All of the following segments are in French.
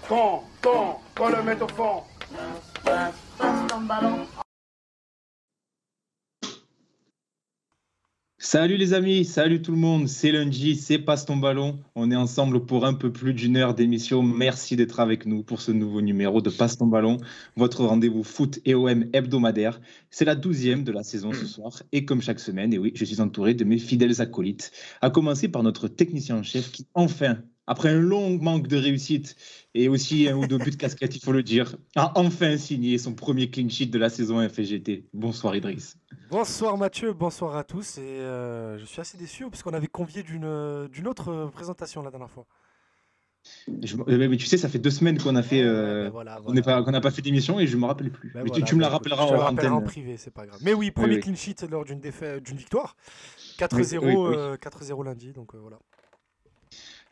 Qu'on le mette au fond. Passe ton ballon. Salut les amis, salut tout le monde, c'est lundi, c'est Passe ton ballon. On est ensemble pour un peu plus d'une heure d'émission. Merci d'être avec nous pour ce nouveau numéro de Passe ton ballon, votre rendez-vous foot et OM hebdomadaire. C'est la 12e de la saison ce soir et comme chaque semaine, et oui, je suis entouré de mes fidèles acolytes, à commencer par notre technicien en chef qui enfin, après un long manque de réussite et aussi un ou deux buts de casquette, il faut le dire, a enfin signé son premier clean sheet de la saison FGT. Bonsoir Idriss. Bonsoir Mathieu, bonsoir à tous. Et je suis assez déçu parce qu'on avait convié d'une autre présentation la dernière fois. Mais tu sais, ça fait 2 semaines qu'on a fait, qu'on n'a pas fait d'émission et je me rappelle plus. Mais tu me la rappelleras en antenne. En privé, c'est pas grave. Mais oui, premier clean sheet lors d'une victoire, 4-0, 4-0 lundi, donc voilà.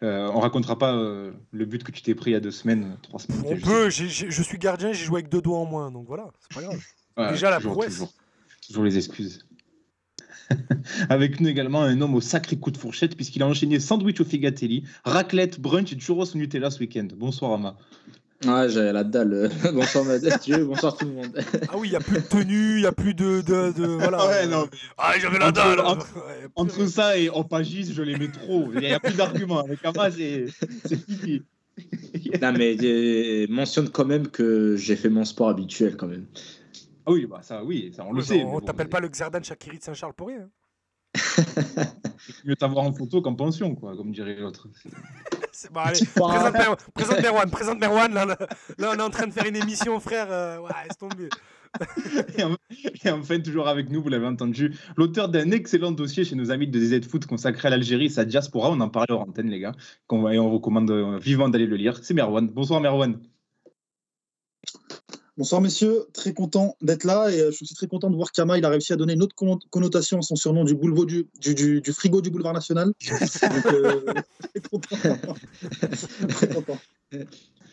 On racontera pas le but que tu t'es pris il y a 2 semaines, 3 semaines. On peut, je suis gardien, j'ai joué avec 2 doigts en moins, donc voilà, c'est pas grave. Déjà la prouesse. Toujours les excuses. Avec nous également un homme au sacré coup de fourchette puisqu'il a enchaîné sandwich au figatelli, raclette, brunch et churros au Nutella ce week-end. Bonsoir Ama. Ouais, j'avais la dalle. Bonsoir Mathieu, bonsoir tout le monde. Ah oui, il n'y a plus de tenue, il n'y a plus de voilà. Ouais, non. Ah, j'avais la dalle. Entre ça et Opagis, je l'aimais trop. Il n'y a plus d'arguments. Avec Ama, c'est fini. Non, mais mentionne quand même que j'ai fait mon sport habituel quand même. Ah oui, ça on le sait. On t'appelle pas le Xerdan Shaqiri de Saint-Charles pour rien. C'est mieux t'avoir en photo qu'en pension, quoi, comme dirait l'autre. Bon, allez, présente Merwan. Là, on est en train de faire une émission, frère. Ouais, laisse tomber. Et enfin, toujours avec nous, vous l'avez entendu, l'auteur d'un excellent dossier chez nos amis de DZ Foot consacré à l'Algérie, sa diaspora. On en parlait hors antenne, les gars. On recommande vivement d'aller le lire. C'est Merwan. Bonsoir, Merwan. Bonsoir messieurs, très content d'être là et je suis aussi très content de voir qu'Ama il a réussi à donner une autre connotation à son surnom du frigo du boulevard national. Donc, très content. Très content.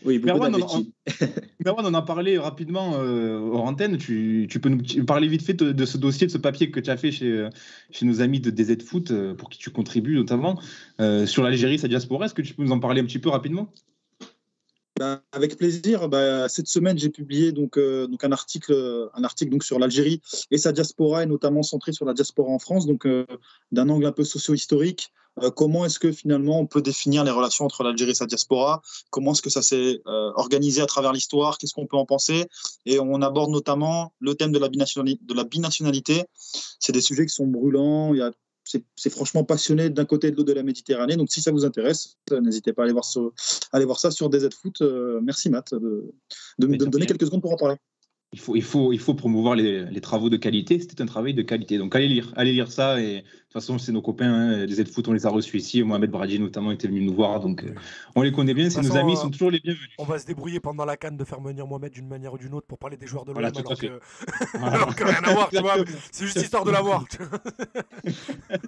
Oui, Merwan, on en parlait rapidement hors antenne. Tu peux nous parler vite fait de ce dossier, de ce papier que tu as fait chez nos amis de DZ Foot, pour qui tu contribues notamment, sur l'Algérie, sa diaspora. Est-ce que tu peux nous en parler un petit peu rapidement ? Avec plaisir. Cette semaine, j'ai publié donc un article donc sur l'Algérie et sa diaspora, et notamment centré sur la diaspora en France, donc d'un angle un peu socio-historique. Comment est-ce que finalement on peut définir les relations entre l'Algérie et sa diaspora ? Comment est-ce que ça s'est organisé à travers l'histoire ? Qu'est-ce qu'on peut en penser ? Et on aborde notamment le thème de la binationalité. C'est des sujets qui sont brûlants. C'est franchement passionné d'un côté et de l'autre de la Méditerranée. Donc, si ça vous intéresse, n'hésitez pas à aller voir ça sur DZ Foot. Merci, Matt, de me donner quelques secondes pour en parler. Il faut promouvoir les travaux de qualité. C'était un travail de qualité. Donc, allez lire ça. Et de toute façon, c'est nos copains. Hein, DZ Foot, on les a reçus ici. Mohamed Brady, notamment, était venu nous voir. Donc, on les connaît bien. C'est nos amis. Ils sont toujours les bienvenus. On va se débrouiller pendant la CAN de faire venir Mohamed d'une manière ou d'une autre pour parler des joueurs de l'OM. Voilà, alors que rien à voir, tu vois. C'est juste histoire de l'avoir.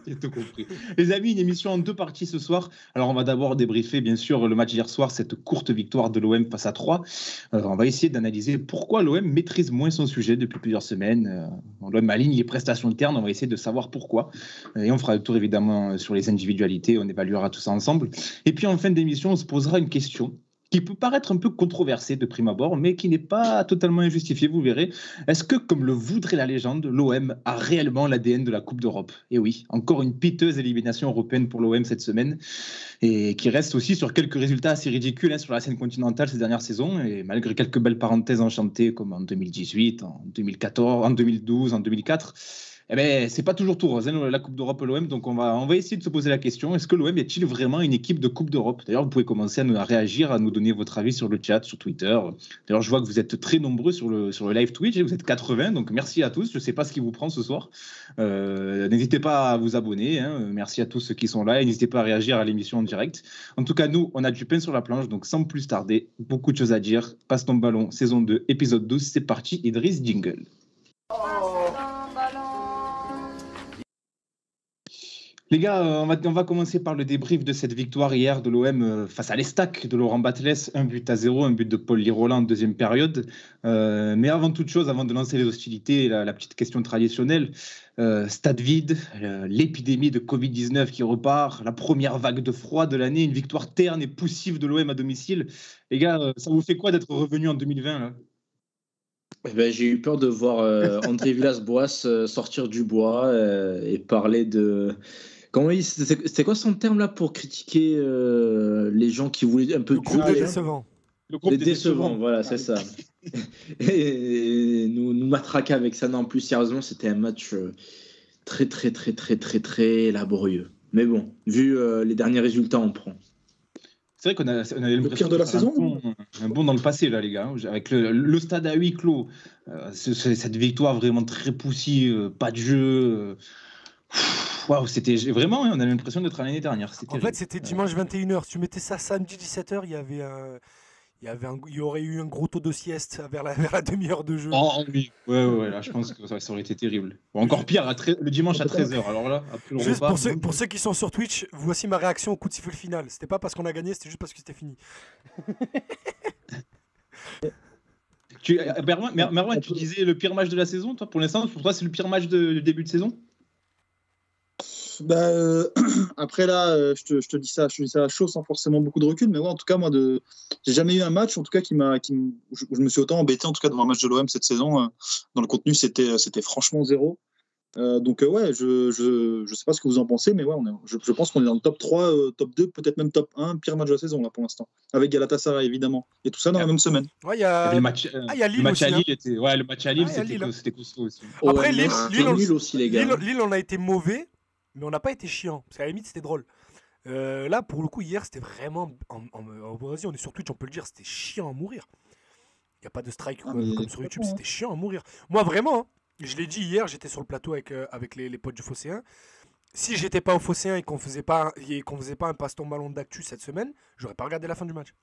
J'ai tout compris. Les amis, une émission en 2 parties ce soir. Alors, on va d'abord débriefer, bien sûr, le match d'hier soir, cette courte victoire de l'OM face à 3. On va essayer d'analyser pourquoi l'OM maîtrise moins son sujet depuis plusieurs semaines. L'OM aligne les prestations internes. On va essayer de savoir pourquoi. Et on fera le tour, évidemment, sur les individualités. On évaluera tout ça ensemble. Et puis, en fin d'émission, on se posera une question qui peut paraître un peu controversée de prime abord, mais qui n'est pas totalement injustifiée, vous verrez. Est-ce que, comme le voudrait la légende, l'OM a réellement l'ADN de la Coupe d'Europe ? Et oui, encore une piteuse élimination européenne pour l'OM cette semaine, et qui reste aussi sur quelques résultats assez ridicules sur la scène continentale ces dernières saisons, et malgré quelques belles parenthèses enchantées, comme en 2018, en 2014, en 2012, en 2004... Eh bien, c'est pas toujours tout rose, hein, la Coupe d'Europe, l'OM. Donc, on va essayer de se poser la question, est-ce que l'OM est-il vraiment une équipe de Coupe d'Europe ? D'ailleurs, vous pouvez commencer à réagir, à nous donner votre avis sur le chat, sur Twitter. D'ailleurs, je vois que vous êtes très nombreux sur le live Twitch, et vous êtes 80, donc merci à tous. Je sais pas ce qui vous prend ce soir. N'hésitez pas à vous abonner. Hein. Merci à tous ceux qui sont là, et n'hésitez pas à réagir à l'émission en direct. En tout cas, nous, on a du pain sur la planche, donc sans plus tarder, beaucoup de choses à dire. Passe ton ballon, saison 2, épisode 12, c'est parti. Idriss, jingle. Les gars, on va commencer par le débrief de cette victoire hier de l'OM face à l'Estac de Laurent Batles, 1-0, un but de Paul Lirola en deuxième période. Mais avant toute chose, avant de lancer les hostilités, la petite question traditionnelle, stade vide, l'épidémie de Covid-19 qui repart, la première vague de froid de l'année, une victoire terne et poussive de l'OM à domicile. Les gars, ça vous fait quoi d'être revenu en 2020 là ? J'ai eu peur de voir André Villas-Boas sortir du bois et parler de... C'était quoi son terme là pour critiquer les gens qui voulaient un peu... Le groupe des décevants. Les décevants, voilà, c'est ça. Et nous matraquer avec ça. Non, plus sérieusement, c'était un match très laborieux. Mais bon, vu les derniers résultats, on prend. C'est vrai qu'on a l'impression pire de la saison. Un bond dans le passé, là, les gars. Avec le stade à huis clos, cette victoire vraiment très poussive, pas de jeu. Waouh, c'était vraiment, on a l'impression d'être à l'année dernière. En fait, c'était dimanche 21h. Si tu mettais ça samedi 17h, il y aurait eu un gros taux de sieste vers la demi-heure de jeu. Oh oui, ouais, là, je pense que ça aurait été terrible. Bon, encore pire, le dimanche à 13h. Alors là, après le juste repas, pour ceux qui sont sur Twitch, voici ma réaction au coup de sifflet final. C'était pas parce qu'on a gagné, c'était juste parce que c'était fini. Merwan, tu disais le pire match de la saison, toi, pour l'instant, pour toi, c'est le pire match du début de saison ? Après là, je te dis ça à chaud sans forcément beaucoup de recul, mais ouais, en tout cas moi j'ai jamais eu un match en tout cas où je me suis autant embêté en tout cas devant un match de l'OM cette saison. Dans le contenu c'était franchement zéro. Donc ouais, je sais pas ce que vous en pensez, mais ouais, je pense qu'on est dans le top 3, top 2, peut-être même top 1, pire match de la saison là pour l'instant, avec Galatasaray évidemment, et tout ça dans la même semaine. Ouais, il y a le match, y a Lille le match aussi, à Lille était, ouais, le match à Lille c'était costaud aussi. Après Lille, nul aussi les gars. Lille on a été mauvais, mais on n'a pas été chiant, parce qu'à la limite c'était drôle. Là pour le coup hier c'était vraiment vas-y, on est sur Twitch, on peut le dire, c'était chiant à mourir. Il n'y a pas de strike comme sur YouTube, c'était chiant à mourir. Moi vraiment, hein, je l'ai dit hier, j'étais sur le plateau avec les potes du Phocéen. Si j'étais pas au Phocéen et qu'on faisait pas un passe-ton ballon d'actu cette semaine, j'aurais pas regardé la fin du match.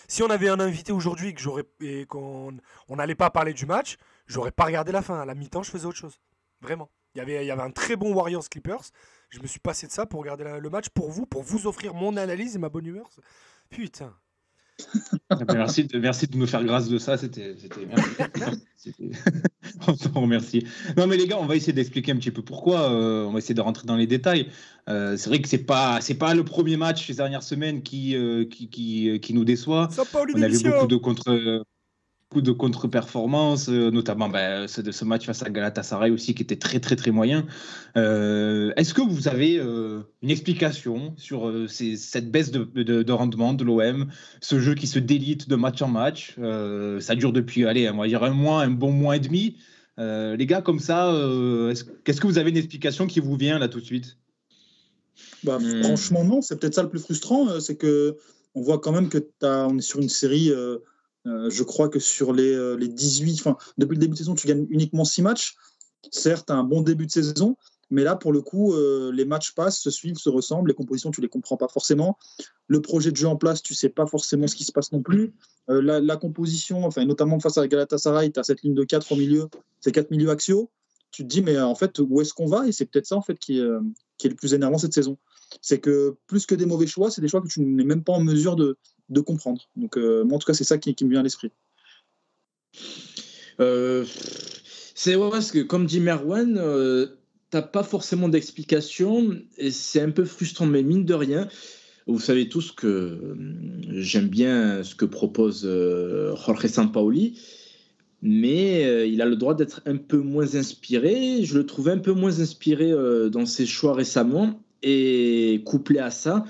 Si on avait un invité aujourd'hui et qu'on n'allait pas parler du match, j'aurais pas regardé la fin. À la mi-temps, je faisais autre chose. Vraiment. Il y avait un très bon Warriors Clippers. Je me suis passé de ça pour regarder le match pour vous offrir mon analyse et ma bonne humeur. Putain. Merci de nous faire grâce de ça, c'était on t'en remercie. Non mais les gars, on va essayer d'expliquer un petit peu pourquoi, on va essayer de rentrer dans les détails. C'est vrai que c'est pas le premier match ces dernières semaines qui nous déçoit. On a vu beaucoup de contre-performances, notamment ce match face à Galatasaray aussi qui était très moyen. Est-ce que vous avez une explication sur cette baisse de rendement de l'OM, ce jeu qui se délite de match en match, ça dure depuis, allez, on va dire un bon mois et demi. Les gars, comme ça, est-ce que vous avez une explication qui vous vient là tout de suite ? Franchement non, c'est peut-être ça le plus frustrant, c'est que on voit quand même que on est sur une série... je crois que sur les 18, depuis le début de saison, tu gagnes uniquement 6 matchs. Certes, tu as un bon début de saison, mais là, pour le coup, les matchs passent, se suivent, se ressemblent. Les compositions, tu ne les comprends pas forcément. Le projet de jeu en place, tu ne sais pas forcément ce qui se passe non plus. La composition, notamment face à Galatasaray, tu as cette ligne de 4 au milieu, c'est 4 milieux axiaux. Tu te dis, mais en fait, où est-ce qu'on va ? Et c'est peut-être ça en fait, qui est le plus énervant cette saison. C'est que plus que des mauvais choix, c'est des choix que tu n'es même pas en mesure de comprendre. Donc, moi, en tout cas, c'est ça qui me vient à l'esprit. C'est vrai, parce que, comme dit Merwan, t'as pas forcément d'explication, et c'est un peu frustrant, mais mine de rien, vous savez tous que j'aime bien ce que propose Jorge Sampaoli, mais il a le droit d'être un peu moins inspiré. Je le trouvais un peu moins inspiré dans ses choix récemment, et couplé à ça,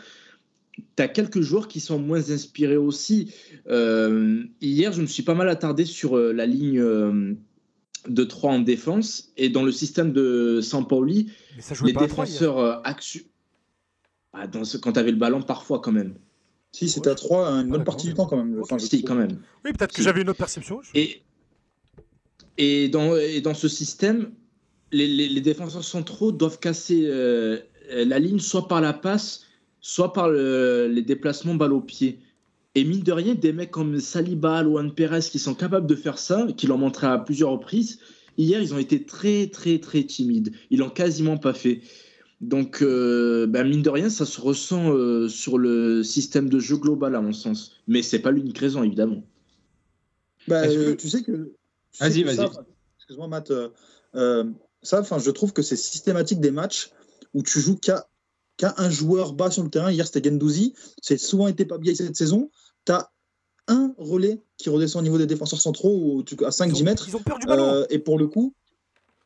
tu as quelques joueurs qui sont moins inspirés aussi. Hier, je me suis pas mal attardé sur la ligne de 3 en défense. Et dans le système de Sampaoli, les défenseurs quand tu avais le ballon, parfois quand même. Si, c'était à 3 une bonne partie du temps quand même. Quand même. Oui, peut-être que j'avais une autre perception. Et dans ce système, les défenseurs centraux doivent casser la ligne soit par la passe, soit par les déplacements balle au pied. Et mine de rien, des mecs comme Saliba, Luan Perez qui sont capables de faire ça, qui l'ont montré à plusieurs reprises, hier, ils ont été très timides. Ils l'ont quasiment pas fait. Donc, mine de rien, ça se ressent sur le système de jeu global, à mon sens. Mais c'est pas l'unique raison, évidemment. Tu sais que. Vas-y. Excuse-moi, Matt. Je trouve que c'est systématique des matchs où tu joues qu'à un joueur bas sur le terrain. Hier, c'était Guendouzi. C'est souvent été Pabiaï cette saison. Tu as un relais qui redescend au niveau des défenseurs centraux à 5-10 mètres. Ils ont peur du ballon. Et pour le coup,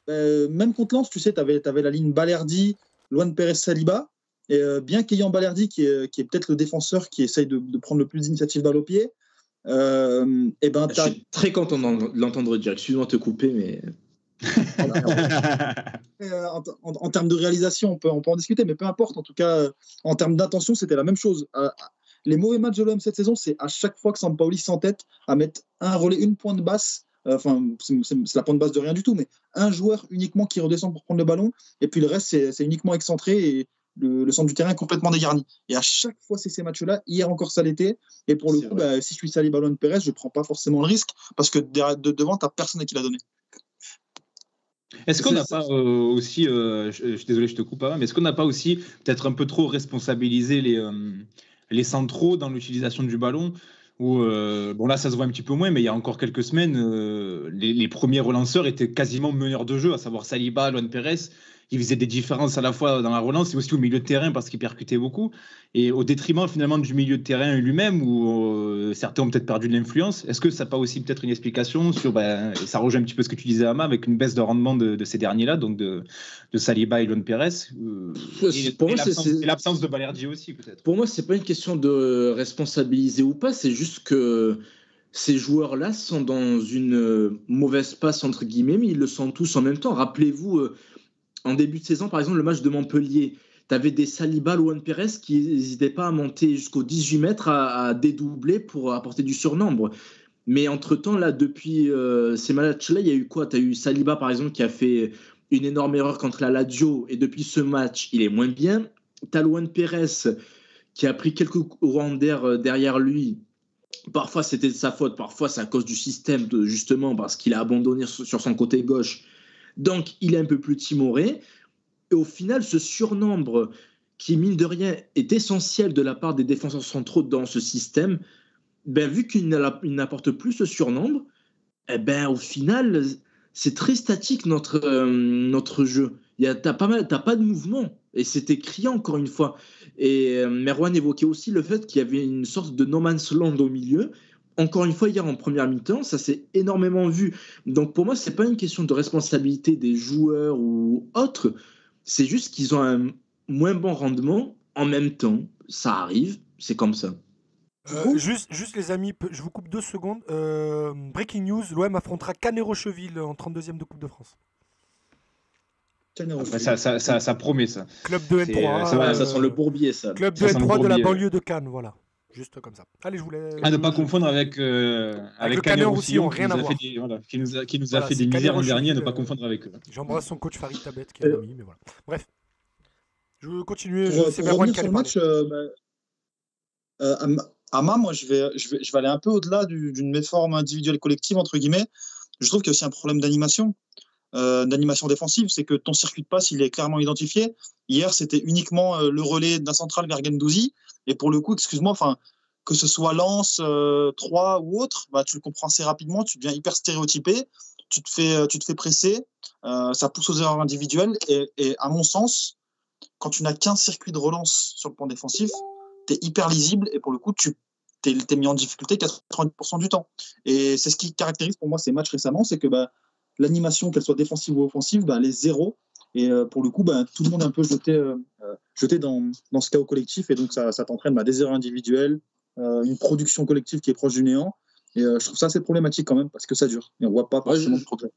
même contre Lens, tu sais, tu avais la ligne Balerdi, Luan Pérez Saliba. Et bien qu'ayant Balerdi, qui est peut-être le défenseur qui essaye de prendre le plus d'initiative balle au pied, je suis très content de l'entendre dire. Excuse-moi de te couper, mais. En termes de réalisation, on peut en discuter, mais peu importe. En tout cas, en termes d'intention, c'était la même chose. Les mauvais matchs de l'OM cette saison, c'est à chaque fois que Sampaoli s'entête à mettre un relais, une pointe basse. C'est la pointe basse de rien du tout, mais un joueur uniquement qui redescend pour prendre le ballon, et puis le reste, c'est uniquement excentré, et le centre du terrain est complètement dégarni. Et à chaque fois, c'est ces matchs-là. Hier encore, ça l'était. Et pour le coup, si je suis Saliba, Luan Pérez, je ne prends pas forcément le risque, parce que devant, tu n'as personne à qui l'a donné. Est-ce qu'on n'a pas aussi, je suis désolé, je te coupe pas, mais est-ce qu'on n'a pas aussi peut-être un peu trop responsabilisé les centraux dans l'utilisation du ballon où, là, ça se voit un petit peu moins, mais il y a encore quelques semaines, les premiers relanceurs étaient quasiment meneurs de jeu, à savoir Saliba, Luan Pérez. Ils faisaient des différences à la fois dans la relance et aussi au milieu de terrain parce qu'ils percutaient beaucoup. Et au détriment finalement du milieu de terrain lui-même où certains ont peut-être perdu de l'influence. Est-ce que ça n'a pas aussi peut-être une explication sur, ça rejoint un petit peu ce que tu disais Ama, avec une baisse de rendement de ces derniers-là, donc de Saliba et Luan Pérez et l'absence de Balerdi aussi peut-être. Pour moi, c'est pas une question de responsabiliser ou pas, c'est juste que ces joueurs-là sont dans une mauvaise passe entre guillemets, mais ils le sont tous en même temps. Rappelez-vous, en début de saison, par exemple, le match de Montpellier, tu avais des Saliba, Luan Pérez qui n'hésitaient pas à monter jusqu'aux 18 mètres à dédoubler pour apporter du surnombre. Mais entre-temps, là, depuis ces matchs-là, il y a eu quoi? Tu as eu Saliba, par exemple, qui a fait une énorme erreur contre la Lazio, et depuis ce match, il est moins bien. Tu as Luan Pérez qui a pris quelques courants d'air derrière lui. Parfois, c'était de sa faute, parfois, c'est à cause du système, justement, parce qu'il a abandonné sur son côté gauche. Donc, il est un peu plus timoré. Et au final, ce surnombre qui, mine de rien, est essentiel de la part des défenseurs centraux dans ce système, vu qu'il n'apporte plus ce surnombre, au final, c'est très statique notre jeu. T'as pas de mouvement. Et c'était criant, encore une fois. Et Merwan évoquait aussi le fait qu'il y avait une sorte de no man's land au milieu. Encore une fois, hier en première mi-temps, ça s'est énormément vu. Donc pour moi, ce n'est pas une question de responsabilité des joueurs ou autres. C'est juste qu'ils ont un moins bon rendement en même temps. Ça arrive, c'est comme ça. Juste les amis, je vous coupe 2 secondes. Breaking news, l'OM affrontera Canet-Rocheville en 32e de Coupe de France. Après, ça promet ça. Club de N3. Ça sent le bourbier, ça. Club de N3 de la banlieue de Cannes, voilà. Juste comme ça. Allez, je voulais. Ne pas confondre avec Canet-Roussillon, rien à voir. Qui nous a fait des misères l'an dernier, à ne pas confondre avec eux. J'embrasse son coach Farid Tabet, qui est un ami, mais voilà. Bref. Je vais continuer. Pour revenir sur le match, Ama, moi, je vais aller un peu au-delà d'une méforme individuelle collective, entre guillemets. Je trouve qu'il y a aussi un problème d'animation défensive, c'est que ton circuit de passe, il est clairement identifié. Hier, c'était uniquement le relais d'un central vers Guendouzi. Et pour le coup, excuse-moi, que ce soit Lens, 3 ou autre, tu le comprends assez rapidement, tu deviens hyper stéréotypé, tu te fais presser, ça pousse aux erreurs individuelles. Et à mon sens, quand tu n'as qu'un circuit de relance sur le plan défensif, tu es hyper lisible et pour le coup, tu es mis en difficulté 90% du temps. Et c'est ce qui caractérise pour moi ces matchs récemment, c'est que l'animation, qu'elle soit défensive ou offensive, elle est zéro. Et pour le coup, tout le monde est un peu jeté dans ce chaos collectif. Et donc, ça t'entraîne des erreurs individuelles, une production collective qui est proche du néant. Et je trouve ça assez problématique quand même, parce que ça dure. Et on ne voit pas forcément de progrès.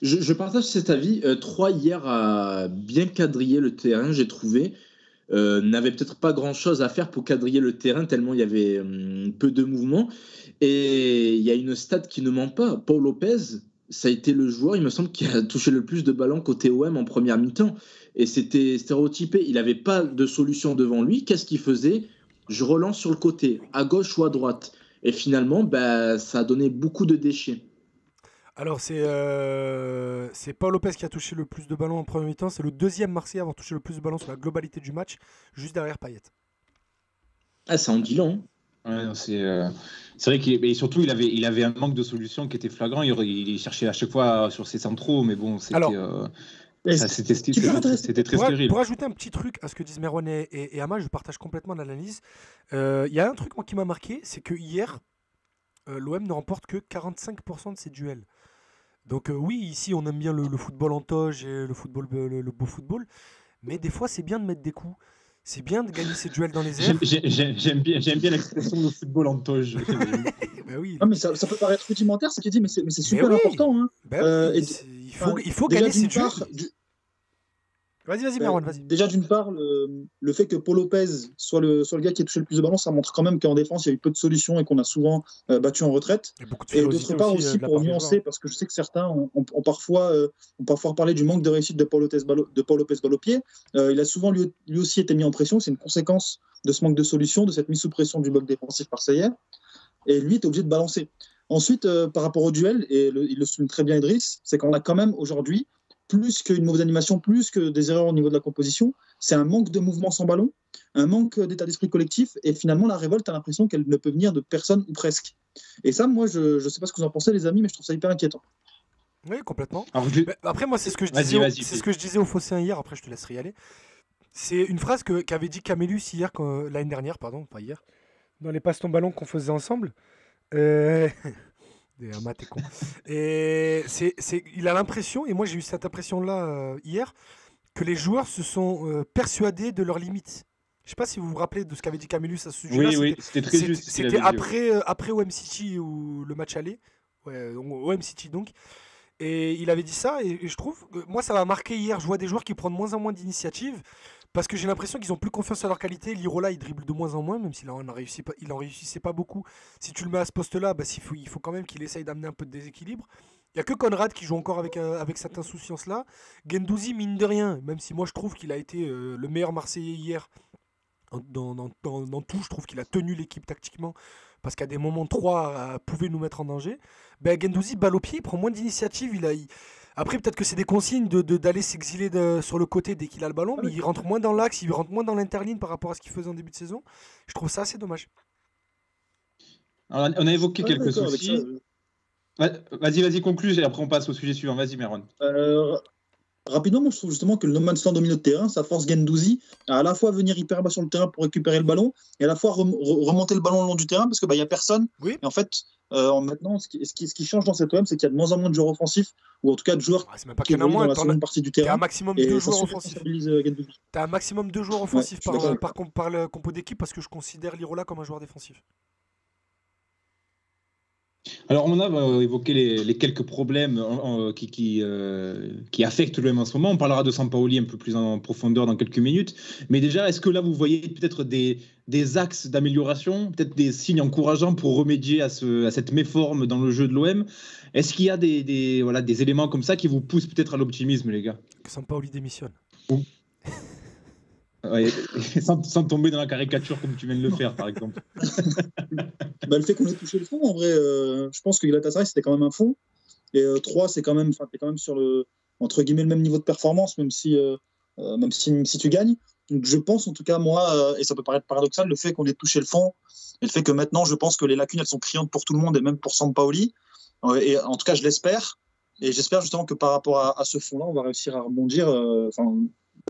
Je partage cet avis. 3 hier a bien quadrillé le terrain, j'ai trouvé. N'avait peut-être pas grand-chose à faire pour quadriller le terrain, tellement il y avait peu de mouvement. Et il y a une stat qui ne ment pas. Paul Lopez, ça a été le joueur, il me semble, qui a touché le plus de ballons côté OM en première mi-temps. Et c'était stéréotypé. Il n'avait pas de solution devant lui. Qu'est-ce qu'il faisait? Je relance sur le côté, à gauche ou à droite. Et finalement, ça a donné beaucoup de déchets. Alors, c'est Paul Lopez qui a touché le plus de ballons en première mi-temps. C'est le deuxième Marseillais à avoir touché le plus de ballons sur la globalité du match, juste derrière Payet. Ah, ça en dit long. Ouais, non, c'est vrai qu'il surtout il avait un manque de solutions qui était flagrant. Il cherchait à chaque fois sur ses centraux, mais bon, c'était Alors, c'était très stérile. Pour ajouter un petit truc à ce que disent Merwan et Ama, je partage complètement l'analyse. Il y a un truc moi, qui m'a marqué, c'est que hier, l'OM ne remporte que 45% de ses duels. Donc oui, ici on aime bien le football en toge et le football, le beau football, mais des fois c'est bien de mettre des coups. C'est bien de gagner ses duels dans les airs. J'aime bien l'expression de football en toge. Ben oui. Non, mais ça peut paraître rudimentaire ce qu'il dit, mais c'est super important. Hein. Ben oui, il faut gagner ses duels. Vas-y, Merwan, vas-y. Déjà, d'une part, le fait que Paul Lopez soit le gars qui a touché le plus de ballons, ça montre quand même qu'en défense, il y a eu peu de solutions et qu'on a souvent battu en retraite. Et d'autre part aussi, pour nuancer, parce que je sais que certains ont parfois parlé du manque de réussite de Paul Lopez balle au pied. Il a souvent lui aussi été mis en pression. C'est une conséquence de ce manque de solutions, de cette mise sous pression du bloc défensif marseillais. Et lui est obligé de balancer. Ensuite, par rapport au duel, et il le souligne très bien Idriss, c'est qu'on a quand même aujourd'hui plus qu'une mauvaise animation, plus que des erreurs au niveau de la composition, c'est un manque de mouvement sans ballon, un manque d'état d'esprit collectif, et finalement la révolte a l'impression qu'elle ne peut venir de personne ou presque. Et ça, moi, je ne sais pas ce que vous en pensez les amis, mais je trouve ça hyper inquiétant. Oui, complètement. Alors, après, moi, c'est ce que je disais au Phocéen hier, après je te laisserai y aller. C'est une phrase qu'avait dit Camélus hier, l'année dernière, pardon, pas hier, dans les passes ton ballon qu'on faisait ensemble. T'es con. Et il a l'impression, et moi j'ai eu cette impression-là hier, que les joueurs se sont persuadés de leurs limites. Je sais pas si vous vous rappelez de ce qu'avait dit Camillus à ce sujet-là. Oui, c'était très juste. C'était après OM City ou le match aller. Ouais, OM City donc. Et il avait dit ça, et je trouve, moi ça m'a marqué hier. Je vois des joueurs qui prennent de moins en moins d'initiatives. Parce que j'ai l'impression qu'ils ont plus confiance en leur qualité. Lirola, il dribble de moins en moins, même s'il en réussissait pas beaucoup. Si tu le mets à ce poste-là, bah, il faut quand même qu'il essaye d'amener un peu de déséquilibre. Il n'y a que Conrad qui joue encore avec cette insouciance-là. Gendouzi, mine de rien, même si moi je trouve qu'il a été le meilleur Marseillais hier dans tout, je trouve qu'il a tenu l'équipe tactiquement. Parce qu'à des moments, 3 pouvaient nous mettre en danger. Ben, Gendouzi, balle au pied, il prend moins d'initiative. Après, peut-être que c'est des consignes d'aller s'exiler sur le côté dès qu'il a le ballon, mais il rentre moins dans l'axe, il rentre moins dans l'interligne par rapport à ce qu'il faisait en début de saison. Je trouve ça assez dommage. Alors, on a évoqué quelques soucis. Vas-y, conclue, et après on passe au sujet suivant. Vas-y, Merwan. Rapidement, moi je trouve justement que le no man's land au milieu de terrain, ça force Gendouzi à la fois venir hyper bas sur le terrain pour récupérer le ballon et à la fois remonter le ballon le long du terrain parce qu'il n'y a personne. Oui. Et en fait, maintenant, ce qui change dans cette OM, c'est qu'il y a de moins en moins de joueurs offensifs ou en tout cas de joueurs qui évoluent dans la seconde partie du terrain. T'as un maximum de 2 joueurs offensifs. Gendouzi. T'as un maximum 2 joueurs offensifs par le compo d'équipe parce que je considère Lirola comme un joueur défensif. Alors, on a évoqué les quelques problèmes qui affectent l'OM en ce moment. On parlera de Sampaoli un peu plus en profondeur dans quelques minutes. Mais déjà, est-ce que là, vous voyez peut-être des axes d'amélioration, peut-être des signes encourageants pour remédier à cette méforme dans le jeu de l'OM? Est-ce qu'il y a des éléments comme ça qui vous poussent peut-être à l'optimisme, les gars? Que Sampaoli démissionne. Ouais, sans tomber dans la caricature comme tu viens de le faire, par exemple. Le fait qu'on ait touché le fond, en vrai, je pense que Galatasaray, c'était quand même un fond. Et 3, t'es quand même sur entre guillemets, le même niveau de performance, même si tu gagnes. Donc, je pense, en tout cas, moi, et ça peut paraître paradoxal, le fait qu'on ait touché le fond, et le fait que maintenant, je pense que les lacunes, elles sont criantes pour tout le monde, et même pour Sampaoli. Et en tout cas, je l'espère. Et j'espère justement que par rapport à ce fond-là, on va réussir à rebondir.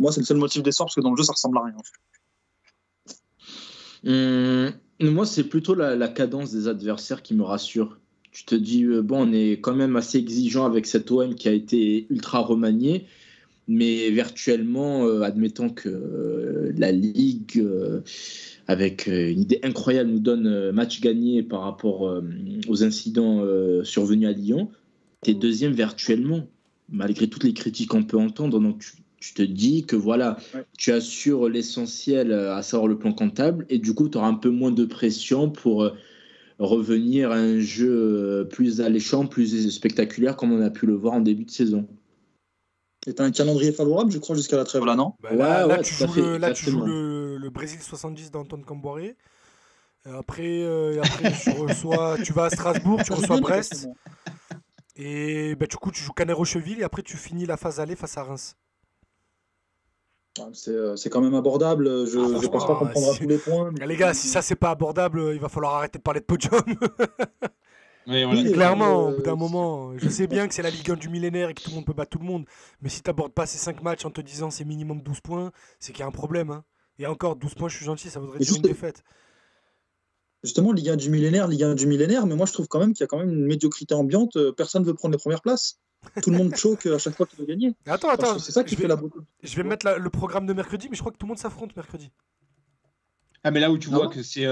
Moi, c'est le seul motif d'essor, parce que dans le jeu, ça ressemble à rien. Moi, c'est plutôt la cadence des adversaires qui me rassure. Tu te dis, on est quand même assez exigeant avec cet OM qui a été ultra remanié, mais virtuellement, admettons que la Ligue, avec une idée incroyable, nous donne match gagné par rapport aux incidents survenus à Lyon, t'es deuxième virtuellement, malgré toutes les critiques qu'on peut entendre. Donc, tu te dis que voilà, tu assures l'essentiel, à savoir le plan comptable, et du coup, tu auras un peu moins de pression pour revenir à un jeu plus alléchant, plus spectaculaire, comme on a pu le voir en début de saison. Et tu as un calendrier favorable, je crois, jusqu'à la trêve, là, non? Là, tu joues le Brésil 70 d'Antoine Camboiré. Après soit tu vas à Strasbourg, tu reçois Brest. Et du coup, tu joues Canet-Rocheville et après, tu finis la phase aller face à Reims. C'est quand même abordable. Je ne pense pas qu'on prendra tous les points. Les gars, si ça, c'est pas abordable, il va falloir arrêter de parler de podium. Oui, voilà. Oui, Clairement, au bout d'un moment, je sais bien que c'est la Ligue 1 du millénaire et que tout le monde peut battre tout le monde. Mais si tu n'abordes pas ces 5 matchs en te disant c'est minimum 12 points, c'est qu'il y a un problème. Hein. Et encore, 12 points, je suis gentil, ça voudrait dire une défaite. Justement, Ligue 1 du millénaire, mais moi je trouve quand même qu'il y a quand même une médiocrité ambiante. Personne ne veut prendre les premières places. Tout le monde choque à chaque fois qu'il veut gagner. Attends, c'est ça qui fait la beauté. Je vais mettre le programme de mercredi, mais je crois que tout le monde s'affronte mercredi. Ah, mais là où tu vois que c'est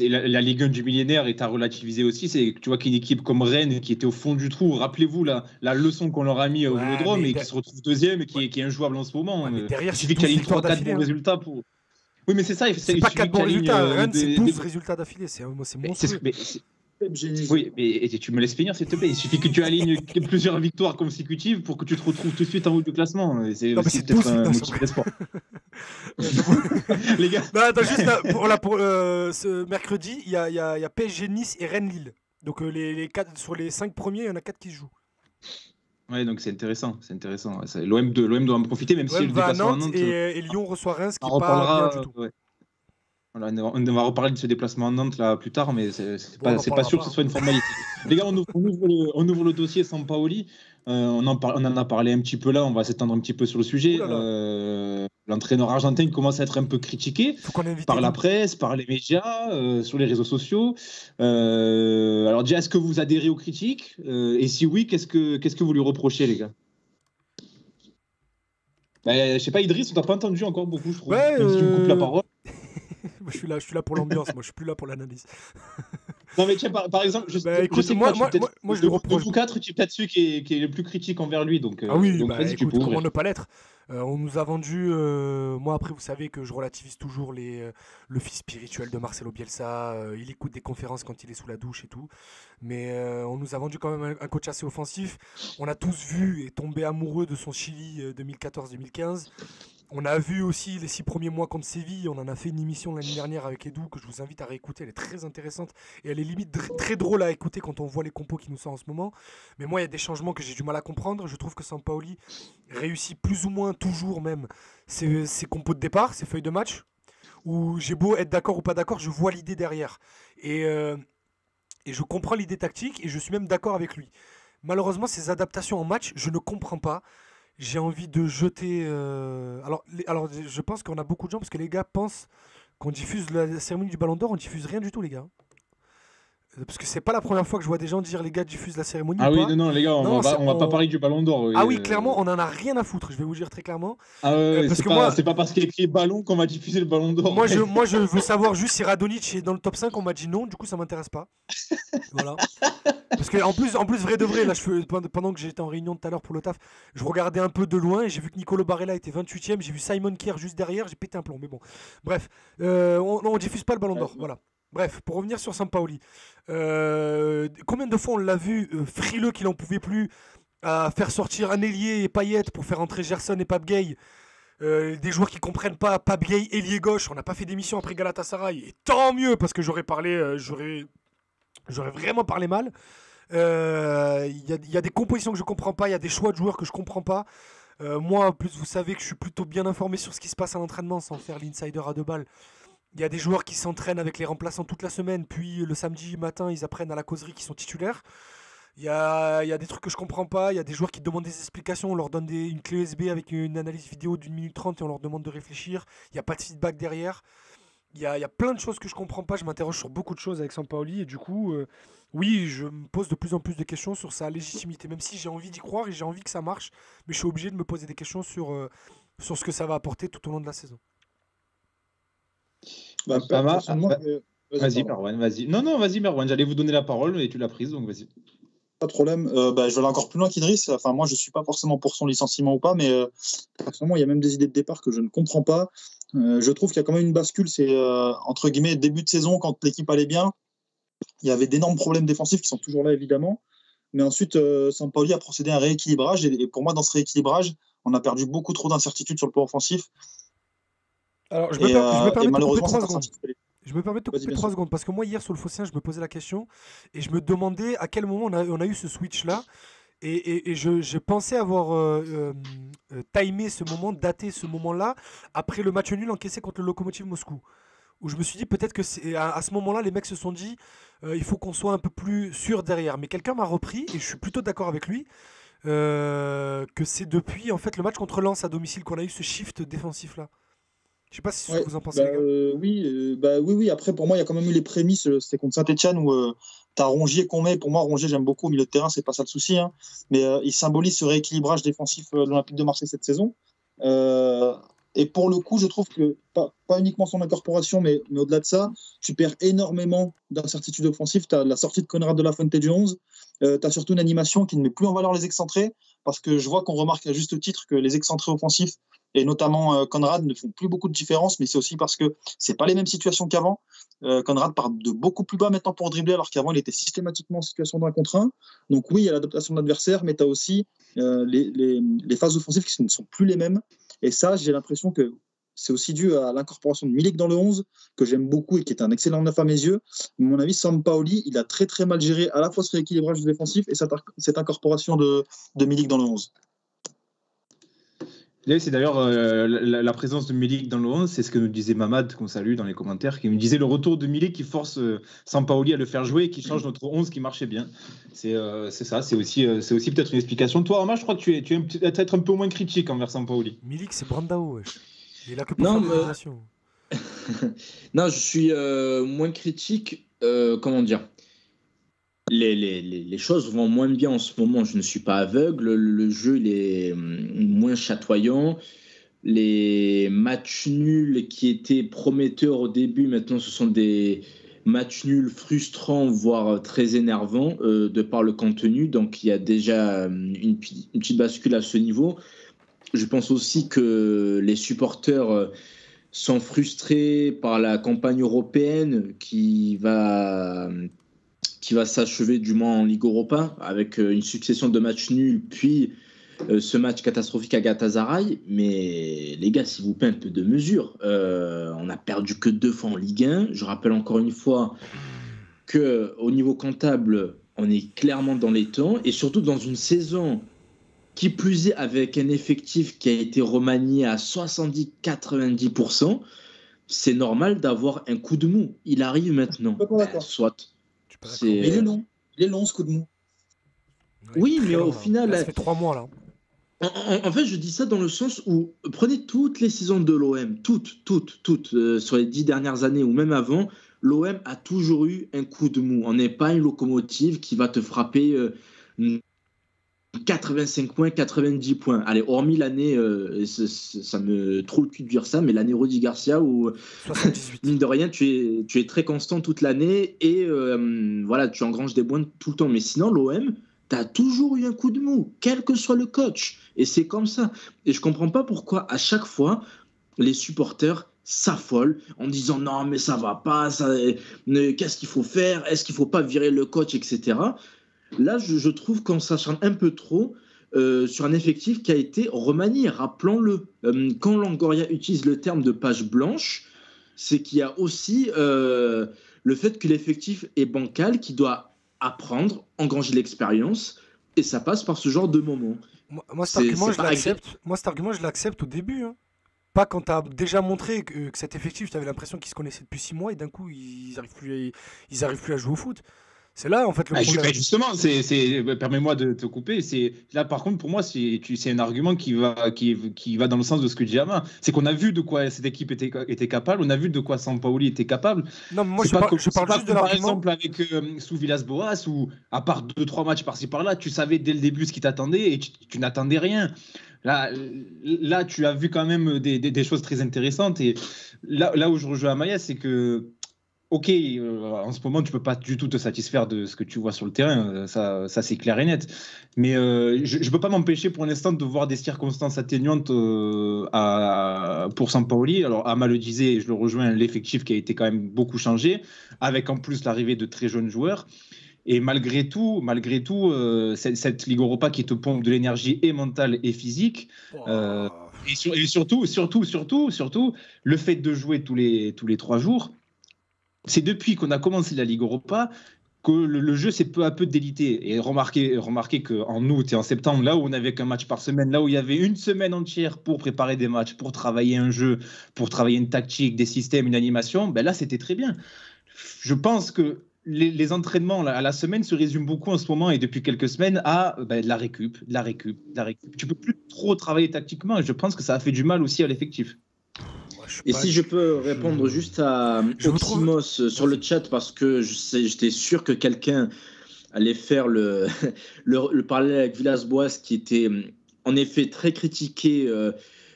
la Ligue 1 du millénaire et tu as relativisé aussi, c'est que tu vois qu'une équipe comme Rennes qui était au fond du trou, rappelez-vous la leçon qu'on leur a mis au Vélodrome et qui se retrouve deuxième et qui est injouable en ce moment. Ouais, derrière, il suffit qu'il y ait 3-4 bons résultats pour. Oui, mais c'est ça. C'est pas 4 bons résultats. Rennes, c'est 12 résultats d'affilée. C'est monstrueux. Oui, mais tu me laisses finir, s'il te plaît. Il suffit que tu alignes plusieurs victoires consécutives pour que tu te retrouves tout de suite en haut du classement. C'est peut-être un motif d'espoir. Les gars. Non, attends, juste là, pour ce mercredi, il y a PSG Nice et Rennes Lille. Donc sur les 5 premiers, il y en a 4 qui se jouent. Ouais, donc c'est intéressant. L'OM doit en profiter, même si le déplacement à Nantes. Et Lyon reçoit Reims, qui n'est pas bien du tout. Ouais. Voilà, on va reparler de ce déplacement à Nantes là plus tard, mais c'est pas sûr que ce soit une formalité. Les gars, on ouvre le dossier Sampaoli. On en a parlé un petit peu là, on va s'étendre un petit peu sur le sujet. L'entraîneur argentin commence à être un peu critiqué par la presse, par les médias, sur les réseaux sociaux. Alors déjà, est-ce que vous adhérez aux critiques et si oui, qu'est-ce que vous lui reprochez, les gars? Je sais pas, Idriss, on t'a pas entendu encore beaucoup, je trouve. Même si tu me coupes la parole. Je suis là pour l'ambiance, moi je suis plus là pour l'analyse. Non mais tiens, par exemple, je sais écoute, moi je lui reproche. De vous quatre, tu es peut-être celui qui est le plus critique envers lui, donc. Ah oui, donc écoute, tu peux comment ne pas l'être. On nous a vendu. Moi après, vous savez que je relativise toujours le fils spirituel de Marcelo Bielsa. Il écoute des conférences quand il est sous la douche et tout. Mais on nous a vendu quand même un coach assez offensif. On a tous vu et tombé amoureux de son Chili 2014-2015. On a vu aussi les 6 premiers mois contre Séville. On en a fait une émission l'année dernière avec Edu que je vous invite à réécouter. Elle est très intéressante et elle est limite très drôle à écouter quand on voit les compos qui nous sortent en ce moment. Mais moi, il y a des changements que j'ai du mal à comprendre. Je trouve que Sampaoli réussit plus ou moins toujours même ses compos de départ, ses feuilles de match, où j'ai beau être d'accord ou pas d'accord, je vois l'idée derrière. Et je comprends l'idée tactique et je suis même d'accord avec lui. Malheureusement, ces adaptations en match, je ne comprends pas. J'ai envie de jeter... Alors, je pense qu'on a beaucoup de gens, parce que les gars pensent qu'on diffuse la cérémonie du Ballon d'Or, on diffuse rien du tout, les gars. Parce que c'est pas la première fois que je vois des gens dire les gars diffusent la cérémonie. Ah oui, non, les gars, on va pas parler du Ballon d'Or. Ah oui, clairement, on en a rien à foutre, je vais vous dire très clairement. Ah ouais, c'est pas parce qu'il y a écrit ballon qu'on va diffuser le Ballon d'Or. Moi, je veux savoir juste si Radonjic est dans le top 5, on m'a dit non, du coup ça m'intéresse pas. Voilà. Parce que en plus vrai de vrai, là, pendant que j'étais en réunion tout à l'heure pour le taf, je regardais un peu de loin et j'ai vu que Nicolo Barella était 28ème, j'ai vu Simon Kier juste derrière, j'ai pété un plomb, mais bon. Bref, on diffuse pas le Ballon d'Or, voilà. Bref, pour revenir sur Sampaoli, combien de fois on l'a vu frileux qu'il en pouvait plus à faire sortir un ailier et Payet pour faire entrer Gerson et Pape Gueye, des joueurs qui comprennent pas, Pape Gueye ailier gauche, on n'a pas fait d'émission après Galatasaray, et tant mieux parce que j'aurais vraiment parlé mal. Il y a des compositions que je comprends pas, il y a des choix de joueurs que je comprends pas. Moi en plus vous savez que je suis plutôt bien informé sur ce qui se passe à l'entraînement sans faire l'insider à 2 balles. Il y a des joueurs qui s'entraînent avec les remplaçants toute la semaine, puis le samedi matin, ils apprennent à la causerie qu'ils sont titulaires. Il y a des trucs que je comprends pas. Il y a des joueurs qui demandent des explications. On leur donne une clé USB avec une analyse vidéo d'1 minute 30 et on leur demande de réfléchir. Il n'y a pas de feedback derrière. Il y a plein de choses que je comprends pas. Je m'interroge sur beaucoup de choses avec Sampaoli. Et du coup, oui, je me pose de plus en plus de questions sur sa légitimité. Même si j'ai envie d'y croire et j'ai envie que ça marche. Mais je suis obligé de me poser des questions sur ce que ça va apporter tout au long de la saison. Vas-y, Merwan, vas-y. Non, vas-y, Merwan, j'allais vous donner la parole et tu l'as prise, donc vas-y. Pas de problème. Je vais aller encore plus loin qu'Idriss. Enfin, moi, je ne suis pas forcément pour son licenciement ou pas, mais personnellement, il y a même des idées de départ que je ne comprends pas. Je trouve qu'il y a quand même une bascule. C'est, entre guillemets, début de saison, quand l'équipe allait bien, il y avait d'énormes problèmes défensifs qui sont toujours là, évidemment. Mais ensuite, Sampaoli a procédé à un rééquilibrage. Et pour moi, dans ce rééquilibrage, on a perdu beaucoup trop d'incertitudes sur le plan offensif. Alors, je me permets malheureusement, Je me permets de te Vas-y, couper bien 3 sûr. secondes parce que moi, hier sur le Phocéen, je me posais la question et je me demandais à quel moment on a eu ce switch-là. Et je pensais avoir timé ce moment, daté ce moment-là après le match nul encaissé contre le Lokomotiv Moscou. Où je me suis dit peut-être que c'est à ce moment-là, les mecs se sont dit il faut qu'on soit un peu plus sûr derrière. Mais quelqu'un m'a repris et je suis plutôt d'accord avec lui que c'est depuis en fait le match contre Lens à domicile qu'on a eu ce shift défensif là. Je sais pas si c'est ce Ouais, que vous en pensez les gars. oui. Après, pour moi, il y a quand même eu les prémices. C'était contre Saint-Etienne où tu as Rongier qu'on met. Pour moi, Rongier, j'aime beaucoup au milieu de terrain, c'est pas ça le souci. Hein. Mais il symbolise ce rééquilibrage défensif de l'Olympique de Marseille cette saison. Et pour le coup, je trouve que, pas uniquement son incorporation, mais au-delà de ça, tu perds énormément d'incertitudes offensives. Tu as la sortie de Conrad de la Fuente du 11. Tu as surtout une animation qui ne met plus en valeur les excentrés. Parce que je vois qu'on remarque à juste titre que les excentrés offensifs, et notamment Conrad, ne font plus beaucoup de différence, mais c'est aussi parce que c'est pas les mêmes situations qu'avant. Conrad part de beaucoup plus bas maintenant pour dribbler, alors qu'avant il était systématiquement en situation d'1 contre 1. Donc oui, il y a l'adaptation de l'adversaire, mais tu as aussi les phases offensives qui ne sont plus les mêmes. Et ça, j'ai l'impression que c'est aussi dû à l'incorporation de Milik dans le 11, que j'aime beaucoup et qui est un excellent neuf à mes yeux. À mon avis, Sampaoli, il a très très mal géré à la fois ce rééquilibrage défensif et cette incorporation de Milik dans le 11. C'est d'ailleurs la présence de Milik dans le 11, c'est ce que nous disait Mamad, qu'on salue dans les commentaires, qui me disait le retour de Milik qui force Sampaoli à le faire jouer et qui change notre 11 qui marchait bien. C'est ça, c'est aussi peut-être une explication. Toi, Arma, je crois que tu es peut-être un peu moins critique envers Sampaoli. Milik, c'est Brandao, wesh. Il a que pour Non, faire des nations. Non, je suis moins critique. Comment dire? Les choses vont moins bien en ce moment. Je ne suis pas aveugle. Le jeu il est moins chatoyant. Les matchs nuls qui étaient prometteurs au début, maintenant, ce sont des matchs nuls frustrants, voire très énervants, de par le contenu. Donc, il y a déjà une petite bascule à ce niveau. Je pense aussi que les supporters sont frustrés par la campagne européenne qui va s'achever du moins en Ligue Europa avec une succession de matchs nuls, puis ce match catastrophique à Galatasaray. Mais les gars, s'il vous plaît, un peu de mesure. On n'a perdu que 2 fois en Ligue 1. Je rappelle encore une fois qu'au niveau comptable, on est clairement dans les temps, et surtout dans une saison qui plus est avec un effectif qui a été remanié à 70-90%. C'est normal d'avoir un coup de mou. Il arrive maintenant. Soit. Mais il est long ce coup de mou. Oui, mais au final, ça fait 3 mois là. En fait, je dis ça dans le sens où prenez toutes les saisons de l'OM, toutes, sur les 10 dernières années ou même avant, l'OM a toujours eu un coup de mou. On n'est pas une locomotive qui va te frapper 85 points, 90 points. Allez, hormis l'année, ça me trouve le cul de dire ça, mais l'année Rudy Garcia où, 78. mine de rien, tu es très constant toute l'année et voilà, tu engranges des points tout le temps. Mais sinon, l'OM, tu as toujours eu un coup de mou, quel que soit le coach. Et c'est comme ça. Et je comprends pas pourquoi, à chaque fois, les supporters s'affolent en disant non, mais ça va pas, qu'est-ce qu'il faut faire, est-ce qu'il faut pas virer le coach, etc. Là, je trouve qu'on s'acharne un peu trop sur un effectif qui a été remanié. Rappelons-le, quand Longoria utilise le terme de page blanche, c'est qu'il y a aussi le fait que l'effectif est bancal, qui doit apprendre, engranger l'expérience, et ça passe par ce genre de moment. Moi, cet argument, je l'accepte au début. Hein. Pas quand tu as déjà montré que cet effectif, tu avais l'impression qu'ils se connaissaient depuis 6 mois et d'un coup, ils arrivent plus à jouer au foot. C'est là, en fait, le problème. Justement, permets-moi de te couper. Là, par contre, pour moi, c'est un argument qui va dans le sens de ce que dit Ama. C'est qu'on a vu de quoi cette équipe était capable, on a vu de quoi Sampaoli était capable. Non, mais moi, je parle juste de l'argument. Par exemple, avec sous Villas-Boas, où, à part 2-3 matchs par-ci par-là, tu savais dès le début ce qui t'attendait et tu n'attendais rien. Là, tu as vu quand même des choses très intéressantes. Et là où je rejoins Amaya, c'est que ok, en ce moment, tu peux pas du tout te satisfaire de ce que tu vois sur le terrain, ça c'est clair et net. Mais je peux pas m'empêcher pour l'instant de voir des circonstances atténuantes pour Sampaoli. Alors, Ama le disait, et je le rejoins, l'effectif qui a été quand même beaucoup changé, avec en plus l'arrivée de très jeunes joueurs. Et malgré tout, cette Ligue Europa qui te pompe de l'énergie et mentale et physique, et surtout, le fait de jouer tous les 3 jours. c'est depuis qu'on a commencé la Ligue Europa que le jeu s'est peu à peu délité. Et remarquez qu'en août et en septembre, là où on n'avait qu'un match par semaine, là où il y avait une semaine entière pour préparer des matchs, pour travailler un jeu, pour travailler une tactique, des systèmes, une animation, là, c'était très bien. Je pense que les entraînements à la semaine se résument beaucoup en ce moment et depuis quelques semaines à de la récup. Tu peux plus trop travailler tactiquement et je pense que ça a fait du mal aussi à l'effectif. Et si je peux répondre juste à Oxymos sur le chat, parce que j'étais sûr que quelqu'un allait faire le parallèle avec Villas-Boas, qui était en effet très critiqué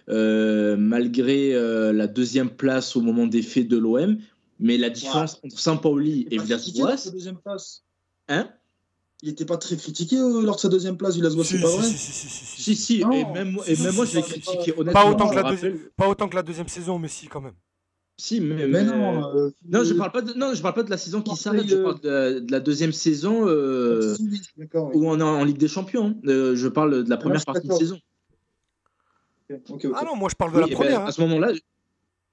malgré la deuxième place au moment des faits de l'OM. Mais la différence entre Sampaoli et Villas-Boas... Hein? Il n'était pas très critiqué lors de sa deuxième place, Villas-Boas, c'est pas vrai? Si. Et même moi, je l'ai critiqué, honnêtement. Pas autant que la deuxième saison, mais si, quand même. Si, mais non. Non, je parle pas de la saison qui s'arrête. Je parle de la deuxième saison où on est en Ligue des Champions. Je parle de la première partie de saison. Okay. Ah non, moi je parle de la première. À ce moment-là.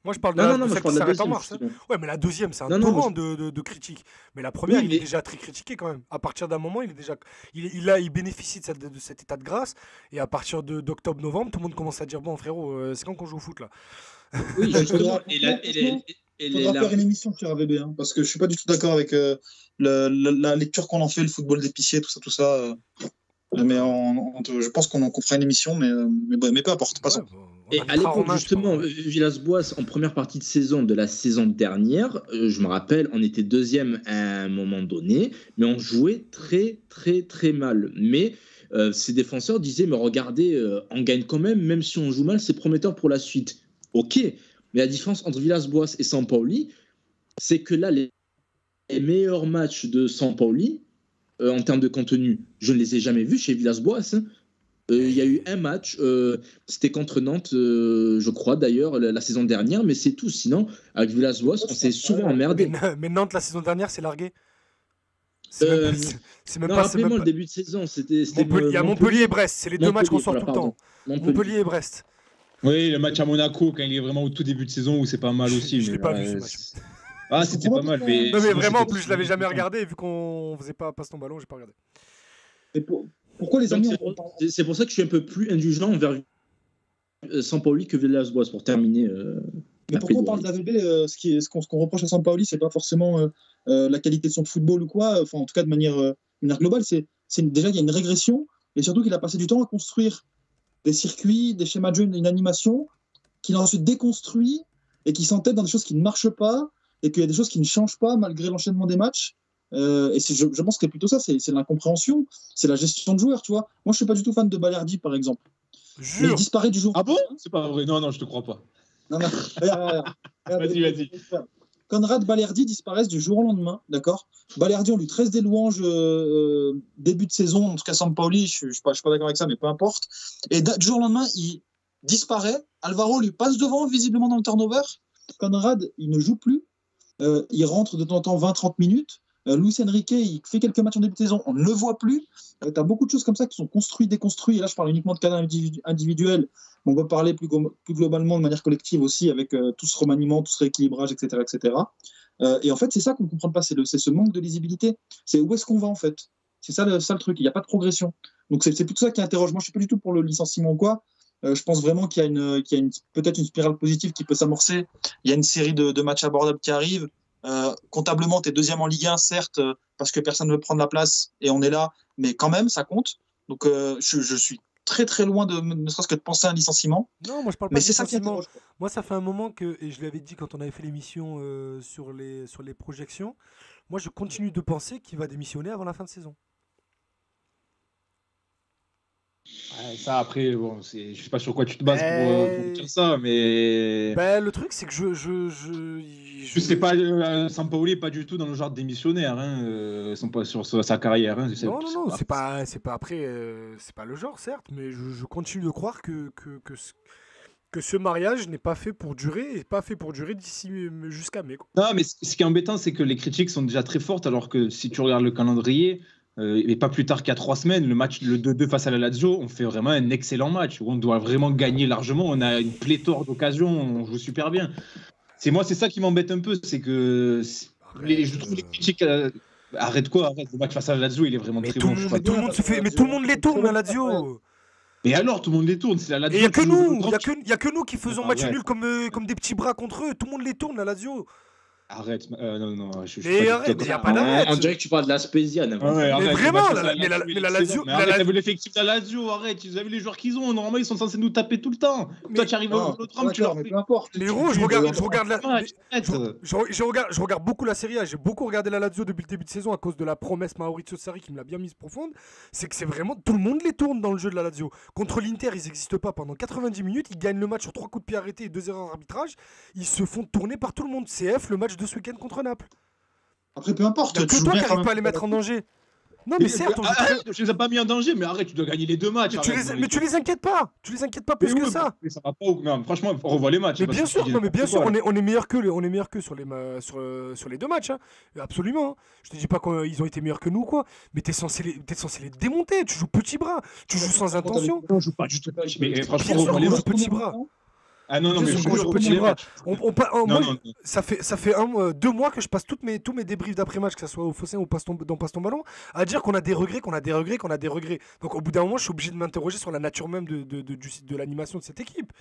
Moi je parle de celle qui s'arrête en mars. Ouais, mais la deuxième, c'est un torrent de critiques. Mais la première, il est déjà très critiqué quand même. À partir d'un moment, il bénéficie de cet état de grâce. Et à partir d'octobre-novembre, tout le monde commence à dire bon frérot, c'est quand qu'on joue au foot là? Oui, justement. Il faudra faire une émission sur RVB, hein, parce que je suis pas du tout d'accord avec la lecture qu'on en fait, le football d'épicier, tout ça. Mais je pense qu'on fera une émission, mais peu importe. Passons. Et à l'époque, justement, Villas-Boas, en première partie de saison de la saison dernière, je me rappelle, on était deuxième à un moment donné, mais on jouait très, très, très mal. Mais ces défenseurs disaient, mais regardez, on gagne quand même si on joue mal, c'est prometteur pour la suite. Ok, mais la différence entre Villas-Boas et Sampaoli, c'est que là, les meilleurs matchs de Sampaoli, en termes de contenu, je ne les ai jamais vus chez Villas-Boas. Il y a eu un match, c'était contre Nantes, je crois d'ailleurs, la saison dernière, mais c'est tout. Sinon, avec Villas-Boas, on s'est souvent emmerdé. Mais Nantes, la saison dernière, c'est largué. Rappelez-moi le début de saison. Il y a Montpellier et Brest, c'est les deux matchs qu'on sort tout le temps. Montpellier et Brest. Oui, le match à Monaco, quand il est vraiment au tout début de saison, où c'est pas mal aussi. Je l'ai pas vu ce match. Ah, c'était pas mal. Mais non, mais vraiment, en plus, je l'avais jamais regardé, vu qu'on faisait pas passe ton ballon, j'ai pas regardé. Pourquoi les amis? C'est pour ça que je suis un peu plus indulgent envers Sampaoli que Villas-Boas, pour terminer. Mais pourquoi on parle d'AVB? Ce qu'on reproche à Sampaoli, c'est pas forcément la qualité de son football ou quoi. Enfin, en tout cas, de manière globale, c'est déjà qu'il y a une régression, et surtout qu'il a passé du temps à construire des circuits, des schémas de jeu, une animation, qu'il a ensuite déconstruit et qui s'entête dans des choses qui ne marchent pas, et qu'il y a des choses qui ne changent pas malgré l'enchaînement des matchs. Et je pense que c'est plutôt ça, c'est l'incompréhension, c'est la gestion de joueurs, tu vois. Moi, je suis pas du tout fan de Balerdi, par exemple. Mais il disparaît du jour. Ah bon? C'est pas vrai. Non, je te crois pas. Non. Vas-y. Conrad, Balerdi disparaissent du jour au lendemain, d'accord. Balerdi, on lui tresse des louanges début de saison, en tout cas Sampaoli, je suis pas d'accord avec ça, mais peu importe. Et du jour au lendemain, il disparaît. Alvaro lui passe devant, visiblement dans le turnover. Conrad, il ne joue plus. Il rentre de temps en temps 20-30 minutes. Luis Enrique, il fait quelques matchs en début de saison, on ne le voit plus. Tu as beaucoup de choses comme ça qui sont construites, déconstruites. Et là, je parle uniquement de cas individuels. On peut parler plus globalement de manière collective aussi, avec tout ce remaniement, tout ce rééquilibrage, etc. Et en fait, c'est ça qu'on ne comprend pas, c'est ce manque de lisibilité. C'est où est-ce qu'on va, en fait. C'est ça le truc, il n'y a pas de progression. Donc c'est plutôt ça qui interroge. Moi, je ne suis pas du tout pour le licenciement ou quoi. Je pense vraiment qu'il y a peut-être une spirale positive qui peut s'amorcer. Il y a une série de matchs abordables qui arrivent. Comptablement, tu es deuxième en Ligue 1, certes, parce que personne ne veut prendre la place et on est là, mais quand même, ça compte. Donc, je suis très très loin ne serait-ce que de penser à un licenciement. Non, moi je parle pas de licenciement. Moi, ça fait un moment que, et je l'avais dit quand on avait fait l'émission sur les projections, moi je continue de penser qu'il va démissionner avant la fin de saison. Ouais, ça après, bon, je sais pas sur quoi tu te bases pour dire ça, mais. Le truc, c'est que je sais pas, Sampaoli n'est pas du tout dans le genre de démissionnaire, sont pas sur sa carrière. Non, c'est pas après, c'est pas le genre, certes, mais je continue de croire que ce mariage n'est pas fait pour durer, et pas fait pour durer d'ici jusqu'à mai. Quoi. Non, mais ce qui est embêtant, c'est que les critiques sont déjà très fortes, alors que si tu regardes le calendrier. Et pas plus tard qu'à 3 semaines, le 2-2 face à la Lazio, on fait vraiment un excellent match où on doit vraiment gagner largement. On a une pléthore d'occasions, on joue super bien. C'est ça qui m'embête un peu, c'est que Je trouve les critiques. Arrête, le match face à la Lazio, il est vraiment Mais très tout bon. le monde se fait, mais tout le monde les tourne la Lazio. Mais alors, tout le monde les tourne, c'est la Lazio. Et il y a que qui nous, joue il y a que nous qui faisons match Arrête. nul comme des petits bras contre eux. Tout le monde les tourne la Lazio. Arrête, non, je suis Mais pas arrête, du tout mais y a d'accord. pas d'arrête. On dirait que tu parles de la Spezia. Ouais, arrête, vraiment, le match face à mais la il est Lazio- excellent. Mais la arrête, La- t'as vu l'effectif de la Lazio, arrête, ils avaient les joueurs qu'ils ont. Normalement, ils sont censés nous taper tout le temps. Toi, tu arrives au Vélodrome, tu leur mais fais. peu importe. Mais gros, je regarde la. Arrête. Je regarde beaucoup la Serie A. J'ai beaucoup regardé la Lazio depuis le début de saison à cause de la promesse Maurizio Sarri qui me l'a bien mise profonde. C'est que c'est vraiment tout le monde les tourne dans le jeu de la Lazio. Contre l'Inter, ils n'existent pas pendant 90 minutes. Ils gagnent le match sur 3 coups de pied arrêtés et 2 erreurs d'arbitrage. Ils se font tourner par tout le monde. CF, le match de ce week-end contre Naples. Après, peu importe. Il y a que tu joues toi bien qui quand n'arrives pas à même. les mettre en danger. Non, mais certes, on joue très- Arrête, je les ai pas mis en danger, mais arrête, tu dois gagner les deux matchs. mais tu les inquiètes pas. Tu les inquiètes pas plus que ça. Mais ça va pas. Non, franchement, on revoit les matchs. Mais parce bien que sûr, tu dis non, mais bien n'importe sûr, quoi, on est meilleur que sur les deux matchs, hein. Absolument. Hein. Je te dis pas qu'ils ont été meilleurs que nous, quoi. Mais t'es censé les démonter. Tu joues petit bras, tu joues sans intention. On joue pas du tout. Mais franchement, Bien sûr, revois les on matchs. joue petit bras. Ah non, Bien mais sûr, je on joue jure, petit les bras. matchs. Moi, non. ça fait 2 mois que je passe tous mes débriefs d'après-match, que ce soit au Fossin ou dans Passe ton ballon, à dire qu'on a des regrets. Donc au bout d'un moment, je suis obligé de m'interroger sur la nature même de l'animation de cette équipe.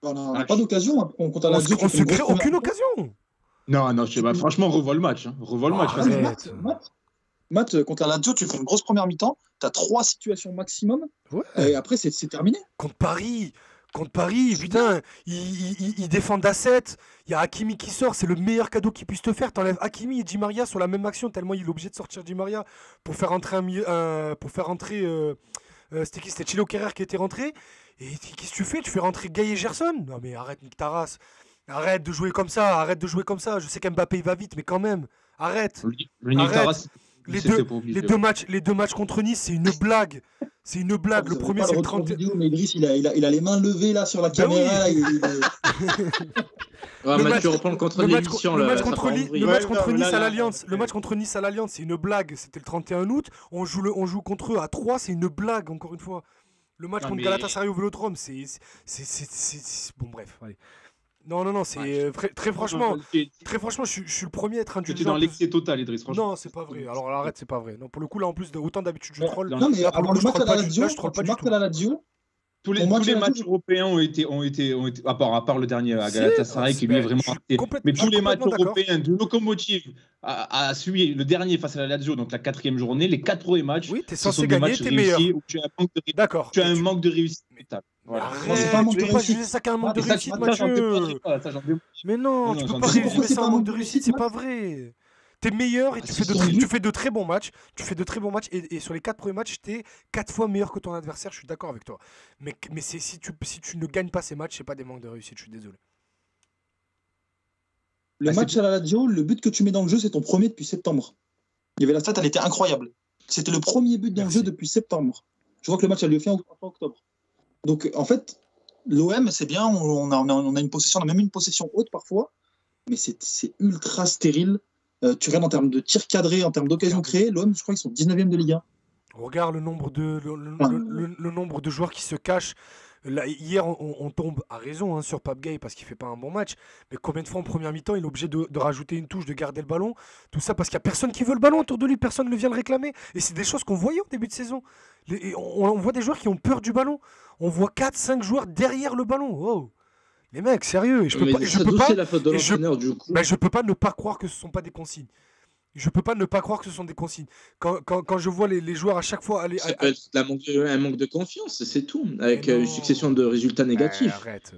On n'a pas d'occasion. Hein, contre la Lazio, On tu se fais une crée grosse aucune première- occasion. Non, je sais pas. Franchement, revois le match. Revois le match. Arrête. parce que- Matt, contre la Lazio, tu fais une grosse première mi-temps. Tu as 3 situations maximum. Ouais. Et après, c'est terminé. Contre Paris, putain, ils défendent à 7. Il y a Hakimi qui sort, c'est le meilleur cadeau qu'ils puissent te faire. T'enlèves Hakimi et Di Maria sur la même action, tellement il est obligé de sortir Di Maria pour faire entrer c'était qui? C'était Thilo Kehrer qui était rentré. Et qu'est-ce que tu fais? Tu fais rentrer Gaï et Gerson? Non mais arrête, nique ta race. Arrête de jouer comme ça. Je sais qu'Mbappé il va vite, mais quand même, arrête. Le Nicolas, Les c'était deux, pas obligé. les deux matchs contre Nice, c'est une blague. C'est une blague. Vous Le avez premier, pas c'est le retour 30. vidéo, mais Idriss, il a les mains levées là sur la Ben caméra. oui. Ouais, Le mais match- tu reprends le contre Le match, l'émission. le là, match ça contre, part en Li- vrille. le match Ouais, contre non, Nice là, à là, l'Alliance, là, le match contre Nice à l'Alliance, c'est une blague. C'était le 31 août. On joue contre eux à 3, c'est une blague encore une fois. Le match Non, contre mais- Galatasaray au Vélodrome, c'est bon bref. Allez. Non, c'est très franchement, je suis le premier à être Tu es indulgent. dans l'excès total, Idriss, franchement. Non, c'est pas vrai. Alors arrête, c'est pas vrai. Non, pour le coup là en plus autant d'habitude je troll. Non, Non, mais Là, pour avant le le coup, match à la Lazio, là, je troll pas tu du marques tout. à la Lazio. Tous les Pour moi, matchs c'est- européens ont été à part le dernier à Galatasaray Si, qui lui est ben, vraiment je suis raté. complètement- Mais tous les matchs complètement d'accord. européens du Lokomotiv à celui le dernier face à la Lazio, donc la 4e journée, les 4 premiers matchs, Oui, t'es ce sont censé des gagner, matchs t'es meilleur. réussis où tu as D'accord. un manque de réussite totale. Voilà. Arrête, Non, c'est pas un manque tu de peux pas réussite. juger ça qu'un manque de Ça, réussite, ça, j'en Mathieu. démordrai pas, ça, j'en démordrai pas. Mais non, Non, tu non, peux j'en pas démordrai résumer pas. ça à un manque de réussite, c'est pas vrai. T'es meilleur et Ah, tu c'est fais sans doute. de très bons matchs. Et sur les 4 premiers matchs, t'es 4 fois meilleur que ton adversaire. Je suis d'accord avec toi. Mais si tu ne gagnes pas ces matchs, c'est pas des manques de réussite. Je suis désolé. Le Ah, match c'est- à la Lazio, le but que tu mets dans le jeu, c'est ton premier depuis septembre. Il y avait la stat, elle était incroyable. C'était le premier but dans le Merci. jeu depuis septembre. Je vois que le match a lieu fin octobre. Donc, en fait, l'OM, c'est bien, on a une possession, on a même une possession haute parfois, mais c'est ultra stérile. Tu regardes en termes de tirs cadrés, en termes d'occasions créées, l'OM, je crois qu'ils sont 19e de Ligue 1. Regarde le nombre le nombre de joueurs qui se cachent. Là, hier, on tombe à raison sur Pape Gueye parce qu'il fait pas un bon match. Mais combien de fois en première mi-temps, il est obligé de rajouter une touche, de garder le ballon. Tout ça parce qu'il n'y a personne qui veut le ballon autour de lui, personne ne vient le réclamer. Et c'est des choses qu'on voyait au début de saison. On voit des joueurs qui ont peur du ballon. On voit 4-5 joueurs derrière le ballon. Oh. Les mecs, sérieux. Et je peux Mais pas, ça doit pas, être la faute de et je- l'entraîneur, du coup. ben, je peux pas ne pas croire que ce sont pas des consignes. Je peux pas ne pas croire que ce sont des consignes. Quand je vois les joueurs à chaque fois aller. Ça peut être un manque de confiance, c'est tout. Avec Mais une non. succession de résultats négatifs. Arrête.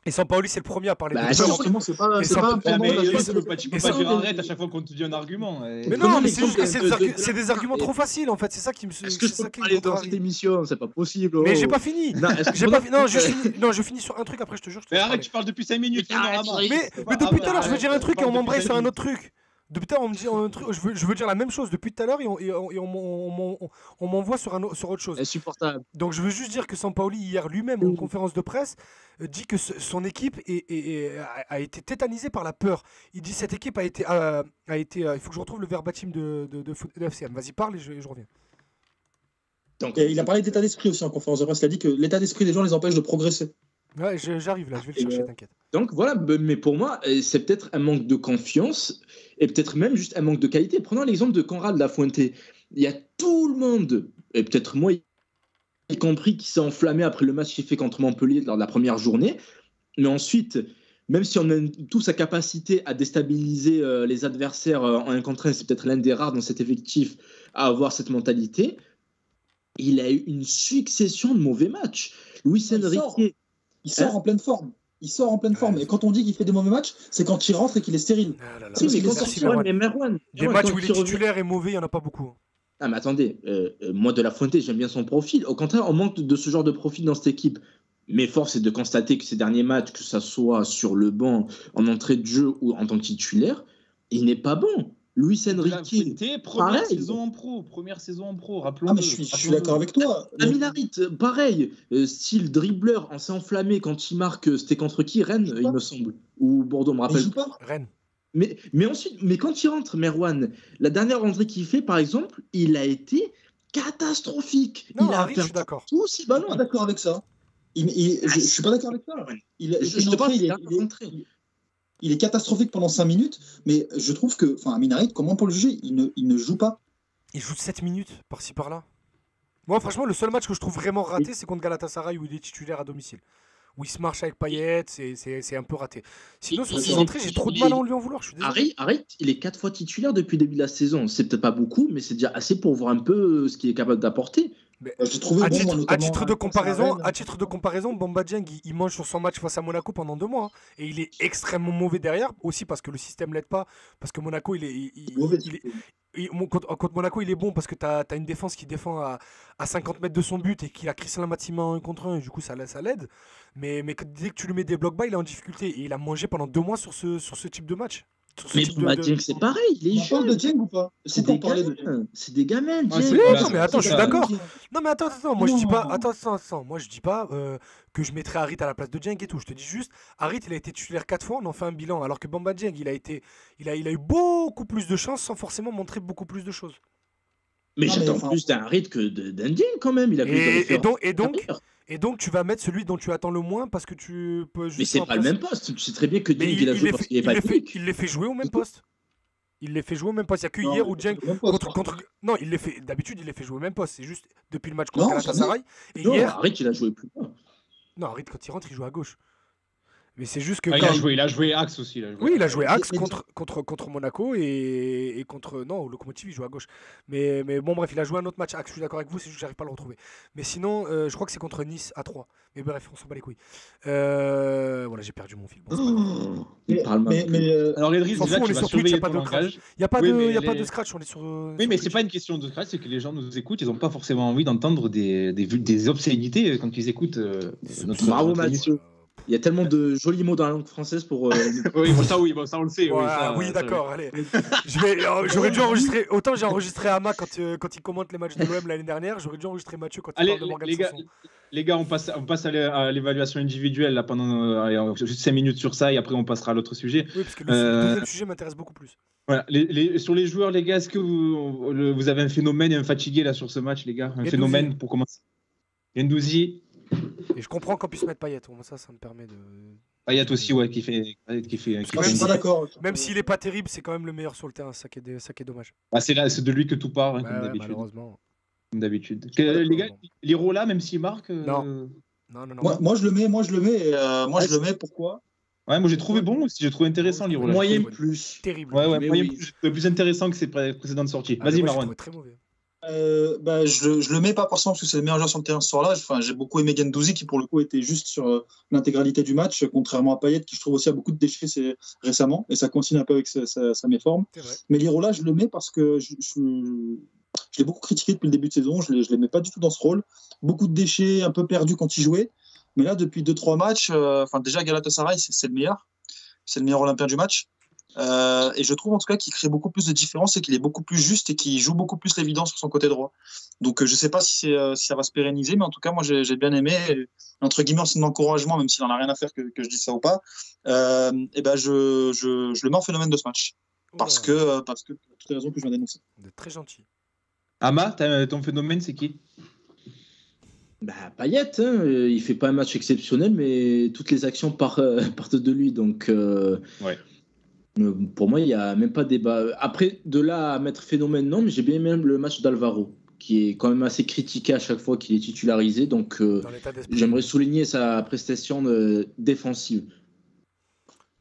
Et Sampaoli, c'est le premier à parler Bah, de ça, peur. Justement, c'est pas Et c'est ça- pas un Ah, pendant mais de la tu jouer. peux pas dire arrête à chaque fois qu'on te dit un argument. Mais Prenons non, mais c'est juste l'exemple que c'est de- des arguments trop faciles en fait. C'est ça qui me. Est-ce que je c'est ça peux qui me parler dans contrarie. cette émission? C'est pas possible. Mais oh. j'ai pas fini. Non, est-ce que J'ai je pas peux- fi- Non, je finis sur un truc après, je te jure. Je te Mais laisse arrête, parler. tu parles depuis 5 minutes. Mais arrête, non, Mais depuis tout à l'heure, je veux dire un truc et on m'embraye sur un autre truc. Depuis tout à l'heure, on me dit un truc, je veux dire la même chose depuis tout à l'heure et on m'envoie sur autre chose. Insupportable. Donc je veux juste dire que Sampaoli, hier lui-même, en conférence de presse, dit que son équipe a été tétanisée par la peur. Il dit cette équipe a été il faut que je retrouve le verbatim de FCM. Vas-y, parle et je reviens. Donc, Et il a parlé d'état d'esprit aussi en conférence de presse. Il a dit que l'état d'esprit des gens les empêche de progresser. Ouais, j'arrive là, je vais le Et, chercher, t'inquiète. Donc voilà, mais pour moi, c'est peut-être un manque de confiance et peut-être même juste un manque de qualité. Prenons l'exemple de Conrad Lafuente. Il y a tout le monde, et peut-être moi y compris, qui s'est enflammé après le match qu'il fait contre Montpellier lors de la première journée. Mais ensuite, même si on a tout sa capacité à déstabiliser les adversaires en 1 contre 1, c'est peut-être l'un des rares dans cet effectif à avoir cette mentalité, il a eu une succession de mauvais matchs. Luis Enrique... Il sort en pleine forme. Il sort en pleine forme. Et quand on dit qu'il fait des mauvais matchs, c'est quand il rentre et qu'il est stérile. Ah là là. Oui, mais quand Merci, il Merwan. mais Merwan, Des Merwan, matchs quand où il il est revient- titulaire et mauvais, il n'y en a pas beaucoup. Ah, mais attendez, moi de La Fuente, j'aime bien son profil. Au contraire, on manque de ce genre de profil dans cette équipe. Mais force est de constater que ces derniers matchs, que ça soit sur le banc, en entrée de jeu ou en tant que titulaire, il n'est pas bon. Luis Enrique, Première pareil. saison en pro, rappelons-le. Ah, mais je suis d'accord avec toi. Amin Harit, pareil, style dribbleur, on s'est enflammé quand il marque, c'était contre qui? Rennes, il me semble. Ou Bordeaux, me Il rappelle. joue pas. Rennes. Mais ensuite, mais quand il rentre, Merwan, la dernière rentrée qu'il fait, par exemple, il a été catastrophique. Non, il a Harit, je suis perdu d'accord. tous ses Je suis pas ballons. d'accord avec ça. Je suis pas d'accord avec ça. Je te parle de la rentrée. Il est catastrophique pendant 5 minutes, mais je trouve que, Amin Harit, comment pour le juger, il ne joue pas. Il joue 7 minutes par-ci par-là. Moi, franchement, le seul match que je trouve vraiment raté, c'est contre Galatasaray où il est titulaire à domicile. Où il se marche avec Payet, c'est un peu raté. Sinon, sur ses entrées, j'ai trop de mal à lui en vouloir. Je suis désolé. Harit, il est 4 fois titulaire depuis le début de la saison. C'est peut-être pas beaucoup, mais c'est déjà assez pour voir un peu ce qu'il est capable d'apporter. Mais Je l'ai trouvé à bon, titre, moi, à notamment, titre de face comparaison, Rennes. à titre de comparaison, Bamba Dieng, il mange sur son match face à Monaco pendant 2 mois. Hein. Et il est extrêmement mauvais derrière, aussi parce que le système l'aide pas. Parce que Monaco, Mauvais. contre Monaco, il est bon parce que tu as une défense qui défend à 50 mètres de son but et qu'il a Christian Matima en 1 contre 1, et du coup, ça l'aide. Mais dès que tu lui mets des blocs bas, il est en difficulté. Et il a mangé pendant 2 mois sur ce type de match. Mais Bamba Dieng, c'est pareil, il est On parle jeune. de Dieng ou pas? C'est Pourquoi des on parlait de Dieng gamins. C'est des gamins, Ouais, Dieng. c'est- Oui, voilà, non, mais attends, je suis ça. d'accord. Non, mais attends, moi je dis pas. Non. Attends. Moi je dis pas que je mettrais Harit à la place de Dieng et tout. Je te dis juste, Harit il a été titulaire 4 fois, on en fait un bilan. Alors que Bamba Dieng, il a eu beaucoup plus de chances sans forcément montrer beaucoup plus de choses. Mais Non, mais j'attends enfin- plus d'un Harit que d'un Dieng quand même. Il a plus de références. Et donc tu vas mettre celui dont tu attends le moins parce que tu peux juste. Mais c'est pas le même poste. Tu sais très bien que Mais Dieng, il a joué parce qu'il n'est pas technique. il les fait jouer au même poste. Il les fait jouer au même poste. Il n'y a que Non, hier mais où Dieng. c'est le même poste. Non, d'habitude, il les fait jouer au même poste. C'est juste depuis le match contre Non, Galatasaray. Et Non, hier. Harit, il a joué plus bas. Non, Harit, quand il rentre, il joue à gauche. Mais c'est juste que. Ah, quand- il a joué Axe aussi. Oui, il a joué axe Mais- contre Monaco et contre. Non, Lokomotiv, il joue à gauche. Mais bon, bref, il a joué un autre match axe. Je suis d'accord avec vous, c'est juste que j'arrive pas à le retrouver. Mais sinon, je crois que c'est contre Nice à 3. Mais bref, on s'en bat les couilles. Voilà, j'ai perdu mon fil. Bon, c'est pas grave. Il parle mal. Alors, Edris, On s'en déjà, fout, on tu est vas sur Twitch, surveiller y a pas ton de langage. Il n'y a pas, Oui, de, mais y a pas les- de scratch, on est sur. Oui, sur mais c'est Twitch. pas une question de scratch, c'est que les gens nous écoutent, ils n'ont pas forcément envie d'entendre des obscénités quand ils écoutent Bravo, notre Mathieu. émission. Il y a tellement de jolis mots dans la langue française pour. Oui, bon, ça on le sait. Ouais, oui, ça, d'accord, allez. J'aurais dû enregistrer. Autant j'ai enregistré Ama quand il commente les matchs de l'OM l'année dernière, j'aurais dû enregistrer Mathieu quand il Allez, parle de Morgan Sanson. les gars, on passe à l'évaluation individuelle là, pendant juste 5 minutes sur ça et après on passera à l'autre sujet. Oui, parce que le deuxième sujet m'intéresse beaucoup plus. Voilà. Sur les joueurs, les gars, est-ce que vous avez un phénomène, un fatigué là sur ce match, les gars? Un Guendouzi. phénomène pour commencer. Guendouzi, Et je comprends qu'on puisse mettre Payet. Au moins ça me permet de. Payet aussi, ouais, qui fait. Moi, je suis une- pas d'accord. Même s'il est pas terrible, c'est quand même le meilleur sur le terrain. Ça qui est dommage. Ah, c'est de lui que tout part, hein, Bah comme ouais, d'habitude. malheureusement. Comme d'habitude. Les gars, Lirola, même s'il marque. Non. Non. Moi, je le mets. Je le mets. Pourquoi? Ouais, moi j'ai trouvé bon aussi, j'ai trouvé intéressant Lirola. Moyen plus. Terrible. Ouais, Mais moyen oui. plus intéressant que ses précédentes sorties. Ah, Vas-y, mais moi, je Marwan. l'ai trouvé très mauvais. Je le mets pas forcément parce que c'est le meilleur joueur sur le terrain ce soir-là. J'ai beaucoup aimé Guendouzi qui pour le coup était juste sur l'intégralité du match, contrairement à Payet qui je trouve aussi a beaucoup de déchets récemment et ça continue un peu avec sa méforme. C'est vrai. Mais Lirola, je le mets parce que je l'ai beaucoup critiqué depuis le début de saison. Je les mets pas du tout dans ce rôle. Beaucoup de déchets, un peu perdu quand il jouait. Mais là, depuis 2-3 matchs, déjà Galatasaray, c'est le meilleur. C'est le meilleur Olympien du match. Et je trouve en tout cas qu'il crée beaucoup plus de différence et qu'il est beaucoup plus juste et qu'il joue beaucoup plus l'évidence sur son côté droit. Donc je sais pas si ça va se pérenniser, mais en tout cas moi j'ai bien aimé. Et, entre guillemets, c'est un encouragement, même s'il en a rien à faire que je dise ça ou pas. Et ben je le mets en phénomène de ce match parce que pour toutes les raisons que je viens d'énoncer. Vous êtes très gentil. Ama, ton phénomène, c'est qui? Payet, hein, il fait pas un match exceptionnel, mais toutes les actions partent de lui. Donc, Ouais. pour moi, il n'y a même pas débat. Après, de là à mettre phénomène, non, mais j'ai bien aimé le match d'Alvaro, qui est quand même assez critiqué à chaque fois qu'il est titularisé. Donc, Dans l'état d'esprit. j'aimerais souligner sa prestation défensive.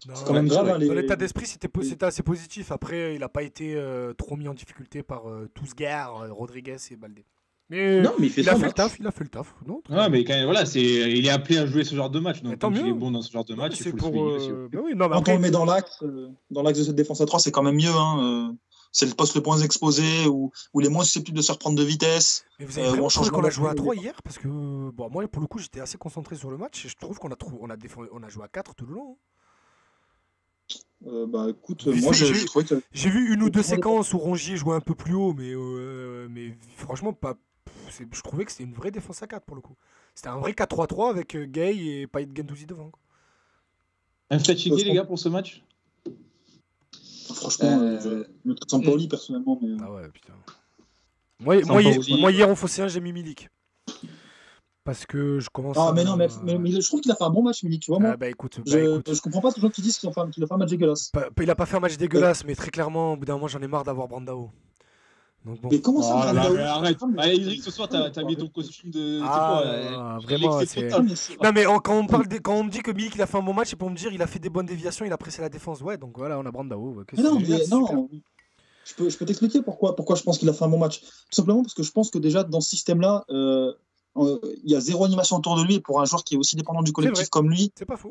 Non, C'est quand même grave, hein, dans l'état d'esprit, c'était assez positif. Après, il n'a pas été trop mis en difficulté par Tousgar, Rodriguez et Baldé. Mais Non, mais il fait il a son fait le match. taf, il a fait le taf. Non, très Ouais, bien. mais quand même, voilà, il est appelé à jouer ce genre de match. Mais Donc, tant quand il mieux. est bon dans ce genre de Non, match, mais il c'est faut le pour. souligner aussi. Bah oui, non, mais Quand après, on le met dans l'axe de cette défense à 3, c'est quand même mieux. Hein. C'est le poste le moins exposé ou les moins susceptibles de se reprendre de vitesse. mais vous avez ou vraiment en trouvé changement qu'on a joué à d'appui, 3 hier parce que bon, moi pour le coup j'étais assez concentré sur le match et je trouve qu'on a joué à 4 tout le long. Écoute, Vite moi fait, j'ai trouvé que J'ai vu une ou deux Trop de- séquences où Rongier jouait un peu plus haut, mais franchement pas. Je trouvais que c'était une vraie défense à 4 pour le coup. C'était un vrai 4-3-3 avec Gay et Payet Gendouzi devant, quoi. Un fatigué, les gars, pour ce match? franchement, je me traite sans Pauli personnellement. Mais... Ah ouais, putain. Moi, Sampaoli. hier en faussé 1, j'ai mis Milik. Parce que je commence Ah, à... mais non, mais je trouve qu'il a fait un bon match, Milik, tu vois, moi. Ah, bah écoute, Je comprends pas ces gens qui disent qu'il a fait un match dégueulasse. il a pas fait un match dégueulasse, mais très clairement, au bout d'un moment, j'en ai marre d'avoir Brandao. Donc bon. Mais comment ça, Oh là Brandao là, arrête. Allez, Idriss, ce soir, t'as mis ton costume de. Ah, c'est quoi, vraiment, l'excès c'est- total. Non mais quand on me dit que Milik il a fait un bon match, c'est pour me dire il a fait des bonnes déviations, il a pressé la défense. Ouais, donc voilà, on a Brandao. Mais non, C'est super. non. Je peux t'expliquer pourquoi je pense qu'il a fait un bon match. Tout simplement parce que je pense que déjà dans ce système-là, il y a zéro animation autour de lui. Et pour un joueur qui est aussi dépendant du collectif vrai. comme lui, C'est pas faux.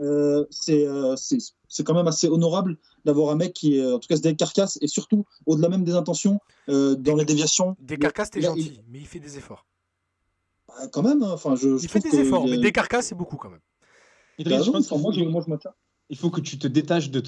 c'est quand même assez honorable d'avoir un mec qui est, en tout cas, se décarcasse et surtout, au-delà même des intentions, dans les déviations. Des carcasses, t'es Là, gentil, mais il fait des efforts. Quand même, hein, enfin, je Il fait trouve des que efforts, il y a- mais des carcasses, c'est beaucoup quand même. Idriss, je pense qu'il moi, faut- moi, je maintiens. il faut que tu te détaches de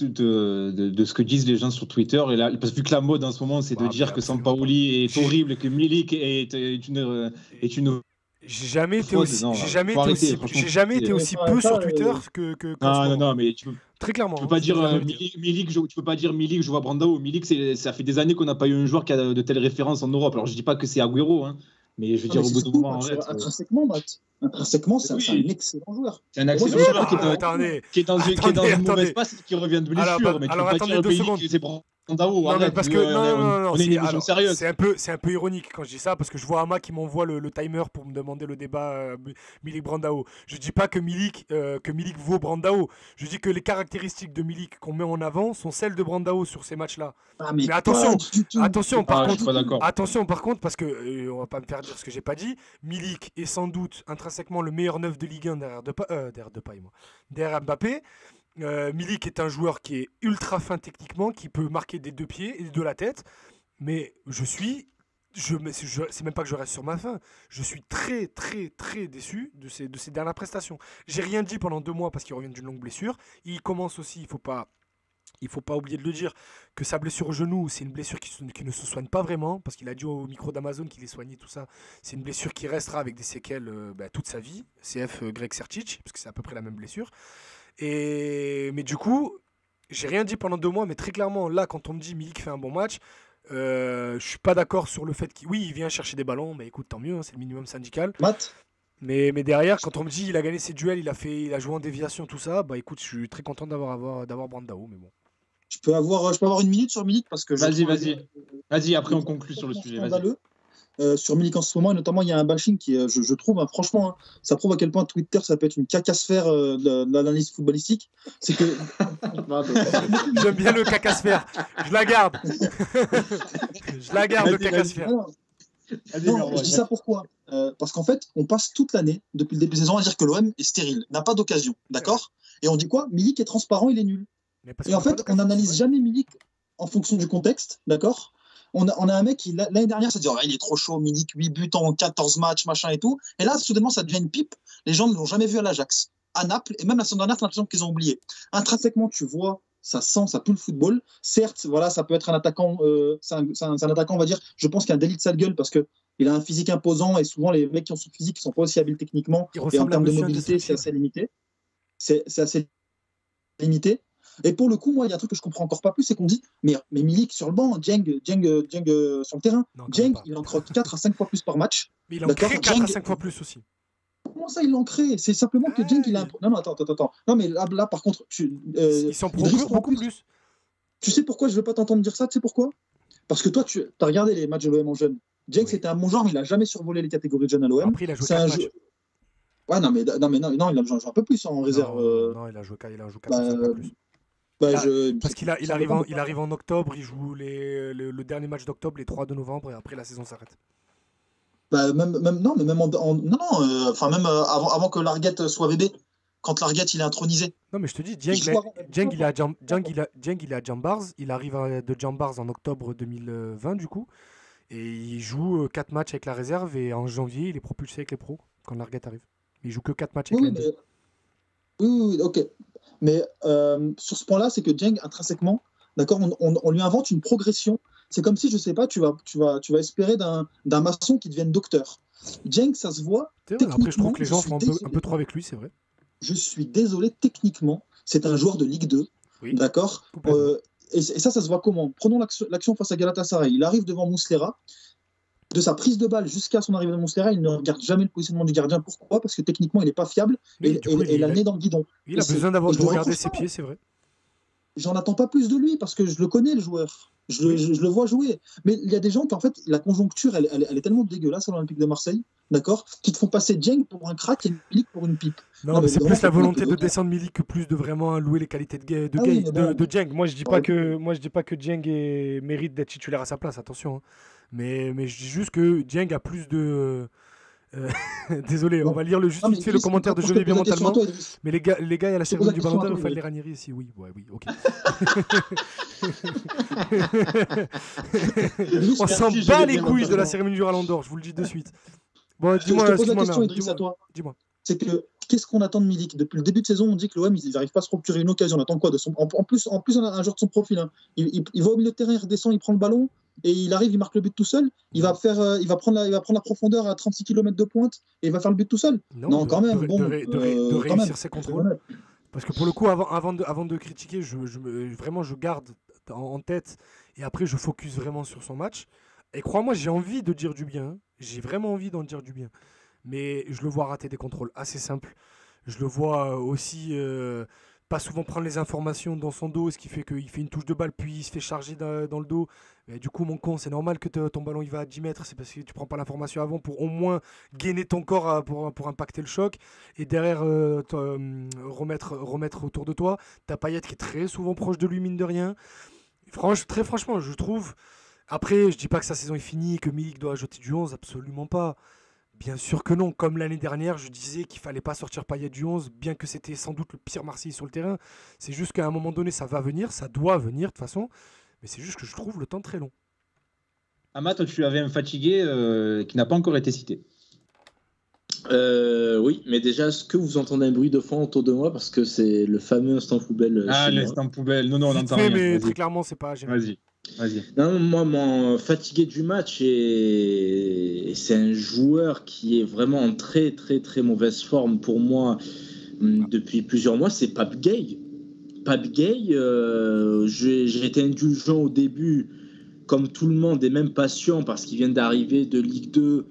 ce que disent les gens sur Twitter. Et là, parce que vu que la mode en ce moment, c'est de Ah, dire mais que absolument Sampaoli est J'ai- horrible et que Milik est une. J'ai jamais été Fraude, aussi, non, j'ai jamais faut été arrêter, aussi, franchement. j'ai jamais été aussi Enfin, peu ça, sur Twitter qu'en ce Non, moment. non, mais Très clairement. tu peux pas hein, dire j'ai jamais été. Milik, tu peux pas dire Milik, je vois Brandao. Milik, ça fait des années qu'on n'a pas eu un joueur qui a de telles références en Europe. Alors je dis pas que c'est Agüero, hein, mais je veux dire, au bout d'un moment, arrête. Intrinsèquement, Matt. Intrinsèquement, c'est Oui. c'est un excellent joueur. C'est un excellent Oui, joueur qui est Ah, dans- attendez. qui est dans Attendez, une mauvaise passe et qui revient de blessure. Alors, mais tu alors, peux pas attendez dire 2 Milik, secondes. c'est Brandao. Non, mais Arrête, parce que on est une émission alors, sérieuse. c'est un peu ironique quand je dis ça parce que je vois Ama qui m'envoie le timer pour me demander le débat Milik Brandao. Je dis pas que Milik vaut Brandao. Je dis que les caractéristiques de Milik qu'on met en avant sont celles de Brandao sur ces matchs-là. Ah, Mais attention, pas du tout. Attention par Ah, je contre, suis pas d'accord. attention par contre parce que on va pas me faire dire ce que j'ai pas dit. Milik est sans doute intrinsèquement le meilleur neuf de Ligue 1 derrière Mbappé. Milik est un joueur qui est ultra fin techniquement, qui peut marquer des 2 pieds et de la tête. Mais c'est même pas que je reste sur ma faim. Je suis très très très déçu de ces dernières prestations. J'ai rien dit pendant 2 mois parce qu'il revient d'une longue blessure. Il commence aussi, il faut pas oublier de le dire, que sa blessure au genou, c'est une blessure qui ne se soigne pas vraiment, parce qu'il a dit au micro d'Amazon qu'il est soigné, tout ça. C'est une blessure qui restera avec des séquelles toute sa vie. CF Greg Sertic, parce que c'est à peu près la même blessure. Mais du coup, j'ai rien dit pendant 2 mois, mais très clairement, là, quand on me dit Milik fait un bon match, je suis pas d'accord sur le fait qu'il il vient chercher des ballons, mais écoute, tant mieux, hein, c'est le minimum syndical. Matt, Mais derrière, quand on me dit il a gagné ses duels, il a joué en déviation, tout ça, bah écoute, je suis très content d'avoir Brandao, mais bon. je peux avoir 1 minute sur Milik parce que je Vas-y, trouve vas-y. Vas-y, après on conclut sur le sujet. Vas-y. scandaleux. Sur Milik en ce moment, et notamment il y a un bashing qui, je trouve, hein, franchement, hein, ça prouve à quel point Twitter ça peut être une cacasphère de l'analyse footballistique. C'est que J'aime bien le cacasphère, je la garde. Je la garde, le Vas-y, cacasphère. Vas-y, Non, Merwan. je dis ça pourquoi parce qu'en fait, on passe toute l'année, depuis le début de saison, à dire que l'OM est stérile, n'a pas d'occasion, d'accord? Et on dit quoi? Milik est transparent, il est nul. Mais parce Et en qu'on a pas fait, on d'occasion, n'analyse c'est jamais Milik en fonction du contexte, d'accord? On a un mec qui, l'année dernière, ça dit, oh, il est trop chaud, Milik, 8 buts en 14 matchs, machin et tout. Et là, soudainement, ça devient une pipe. Les gens ne l'ont jamais vu à l'Ajax, à Naples, et même la saison dernière, t'as l'impression qu'ils ont oublié. Intrinsèquement, tu vois, ça sent, ça pue le football. Certes, voilà, ça peut être un attaquant, c'est un attaquant, on va dire, je pense qu'il y a un délit de sale gueule parce que il a un physique imposant et souvent les mecs qui ont son physique ne sont pas aussi habiles techniquement Il et en ressemble à termes de Monsieur mobilité, c'est Indestructible. assez limité. C'est assez limité. Et pour le coup, moi, il y a un truc que je comprends encore pas plus, c'est qu'on dit, mais Milik sur le banc, Dieng sur le terrain, Non, quand Dieng, même pas. il en croque 4 à 5 fois plus par match. Mais il en D'accord, crée 4 à Dieng- 5 fois plus aussi. comment ça, ils l'ont créé? C'est simplement que Dieng, il a un... Non, attends. Non, mais là par contre, Ils s'en procurent beaucoup plus. Tu sais pourquoi je ne veux pas t'entendre dire ça? Tu sais pourquoi? Parce que toi, tu as regardé les matchs de l'OM en jeune. Dieng, c'était un bon joueur, mais il n'a jamais survolé les catégories de jeunes à l'OM. Après, il a joué 4 matchs. Ouais, non, il a joué un peu plus en réserve. Non, il a joué 4 pas plus. Parce qu'il arrive en octobre, il joue le dernier match d'octobre, les 3 de novembre, et après la saison s'arrête. Même avant que Larguette soit bébé, quand Larguette il est intronisé. Non, mais je te dis, Dieng il est à Jambars, il arrive de Jambars en octobre 2020 du coup, et il joue 4 matchs avec la réserve, et en janvier il est propulsé avec les pros quand Larguette arrive. Il joue que 4 matchs avec les Oui, ok. Mais sur ce point-là, c'est que Dieng, intrinsèquement, d'accord, on lui invente une progression. C'est comme si, je sais pas, tu vas espérer d'un maçon qui devienne docteur. Dieng, ça se voit. Après, je trouve que les gens font un peu trop avec lui, c'est vrai. Je suis désolé, techniquement, c'est un joueur de Ligue 2, oui. d'accord. Et ça se voit comment? Prenons l'action face à Galatasaray. Il arrive devant Muslera. De sa prise de balle jusqu'à son arrivée à Muslera, il ne regarde jamais le positionnement du gardien. Pourquoi? Parce que techniquement, il n'est pas fiable et il a le nez dans le guidon. Il a besoin de regarder ses pieds, c'est vrai. J'en attends pas plus de lui parce que je le connais, le joueur. Je le vois jouer. Mais il y a des gens qui, en fait, la conjoncture, elle est tellement dégueulasse à l'Olympique de Marseille, d'accord, qui te font passer Dieng pour un crack et Milik pour une pipe. Non, mais c'est plus la volonté de descendre Milik que plus de vraiment louer les qualités de Dieng. Moi, je dis pas que Dieng mérite d'être titulaire à sa place, attention. Hein. Mais je dis juste que Dieng a plus de... Désolé, on va lire vite fait le commentaire de Je vais bien mentalement. Mais les gars, il y a la cérémonie du Ballon d'Or, il fallait Ranieri ici. Oui, ok. On s'en bat les couilles de la cérémonie du Ballon d'Or, je vous le dis de suite. Bon, dis-moi, je te pose la question, Idriss, à toi. Dis-moi. C'est que qu'est-ce qu'on attend de Milik? Depuis le début de saison, on dit que l'OM, ils n'arrivent pas à se procurer une occasion. On attend quoi en plus, on a un joueur de son profil. Hein. Il va au milieu de terrain, il redescend, il prend le ballon. Et il arrive, il marque le but tout seul. Il va prendre la profondeur à 36 km de pointe et il va faire le but tout seul. Non, quand même. De réussir ses contrôles. Parce que pour le coup, avant de critiquer, vraiment, je garde en tête et après, je focus vraiment sur son match. Et crois-moi, j'ai envie de dire du bien. Hein. J'ai vraiment envie d'en dire du bien. Mais je le vois rater des contrôles assez simples. Je le vois aussi... pas souvent prendre les informations dans son dos, ce qui fait qu'il fait une touche de balle, puis il se fait charger dans le dos. Et du coup, mon con, c'est normal que ton ballon il va à 10 mètres, c'est parce que tu prends pas l'information avant pour au moins gainer ton corps pour impacter le choc. Et derrière, remettre autour de toi. T'as Payet qui est très souvent proche de lui, mine de rien. Très franchement, je trouve... Après, je dis pas que sa saison est finie, que Milik doit ajouter du 11, absolument pas. Bien sûr que non. Comme l'année dernière, je disais qu'il fallait pas sortir Payet du 11, bien que c'était sans doute le pire Marseillais sur le terrain. C'est juste qu'à un moment donné, ça va venir, ça doit venir de toute façon. Mais c'est juste que je trouve le temps très long. Amat, tu avais un fatigué qui n'a pas encore été cité. Oui, mais déjà, est-ce que vous entendez un bruit de fond autour de moi? Parce que c'est le fameux instant poubelle. L'instant poubelle. Non, on n'entend rien. Mais très clairement, c'est pas gênant. Vas-y. Non, moi, mon fatigué du match, c'est un joueur qui est vraiment en très, très, très mauvaise forme pour moi depuis plusieurs mois, c'est Pape Gueye. Pape Gueye, j'ai été indulgent au début, comme tout le monde, et même patient, parce qu'il vient d'arriver de Ligue 2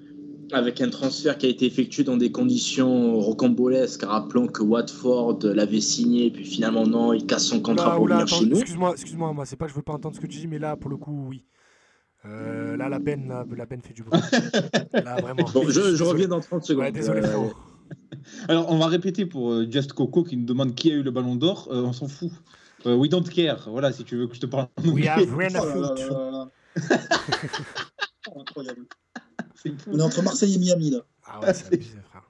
avec un transfert qui a été effectué dans des conditions rocambolesques, rappelons que Watford l'avait signé, puis finalement non, il casse son contrat pour venir chez nous. Excuse-moi, moi, c'est pas que je veux pas entendre ce que tu dis, mais là, pour le coup, oui. Là, la benne fait du bruit. Là, vraiment. Bon, je reviens dans 30 secondes. Ouais, désolé, frérot. Alors, on va répéter pour Just Coco qui nous demande qui a eu le ballon d'or. On s'en fout. We don't care. Voilà, si tu veux que je te parle. We have rien à foutre. Incroyable. On est entre Marseille et Miami, là. Ah ouais, c'est abusé, frère.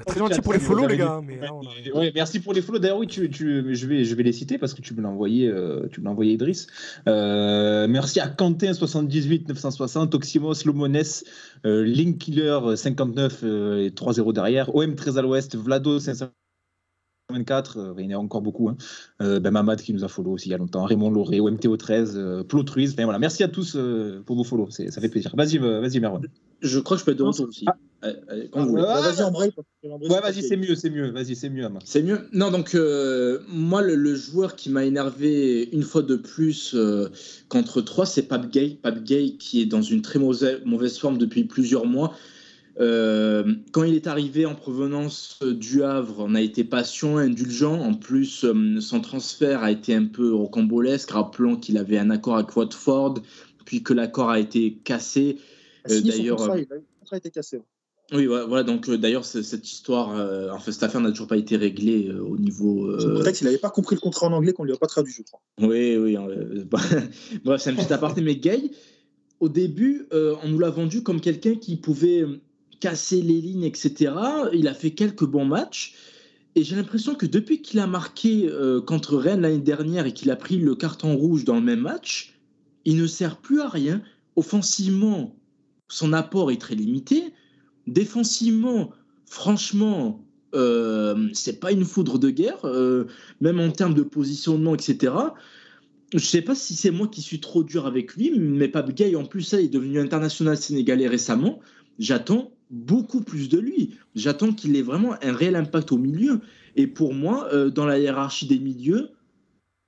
Très gentil pour les follow, les gars. Mais là, ouais, merci pour les follow. D'ailleurs, oui, je vais les citer parce que tu me l'as envoyé, Idriss. Merci à Quentin78 960, Oxymos, Lomones, Linkkiller 59 et 3-0 derrière, OM 13 à l'ouest, Vlado 524, il y en a encore beaucoup. Hein. Mamad qui nous a follow aussi il y a longtemps, Raymond Lauré, OMTO 13, Plotruise. Voilà. Merci à tous pour vos follow, ça fait plaisir. Vas-y Merwan. Je crois que je peux être de retour aussi. Vas-y, embraye. Ouais, vas-y, c'est mieux. Vas-y, c'est mieux, Ama. C'est mieux. Non, donc, moi, le joueur qui m'a énervé une fois de plus contre 3, c'est Pape Gueye. Pape Gueye qui est dans une très mauvaise forme depuis plusieurs mois. Quand il est arrivé en provenance du Havre, on a été patient, indulgent. En plus, son transfert a été un peu rocambolesque. Rappelons qu'il avait un accord avec Watford, puis que l'accord a été cassé. D'ailleurs, son contrat a été cassé. Oui, voilà. Donc, d'ailleurs, cette histoire, cette affaire n'a toujours pas été réglée au niveau. Le contexte, il n'avait pas compris le contrat en anglais qu'on lui a pas traduit, je crois. Oui. Bref, c'est un petit aparté. Mais Gay, au début, on nous l'a vendu comme quelqu'un qui pouvait casser les lignes, etc. Il a fait quelques bons matchs. Et j'ai l'impression que depuis qu'il a marqué contre Rennes l'année dernière et qu'il a pris le carton rouge dans le même match, il ne sert plus à rien. Offensivement, son apport est très limité. Défensivement, franchement, c'est pas une foudre de guerre, même en termes de positionnement, etc. Je sais pas si c'est moi qui suis trop dur avec lui, mais Pape Gueye, en plus, il est devenu international sénégalais récemment. J'attends beaucoup plus de lui. J'attends qu'il ait vraiment un réel impact au milieu. Et pour moi, dans la hiérarchie des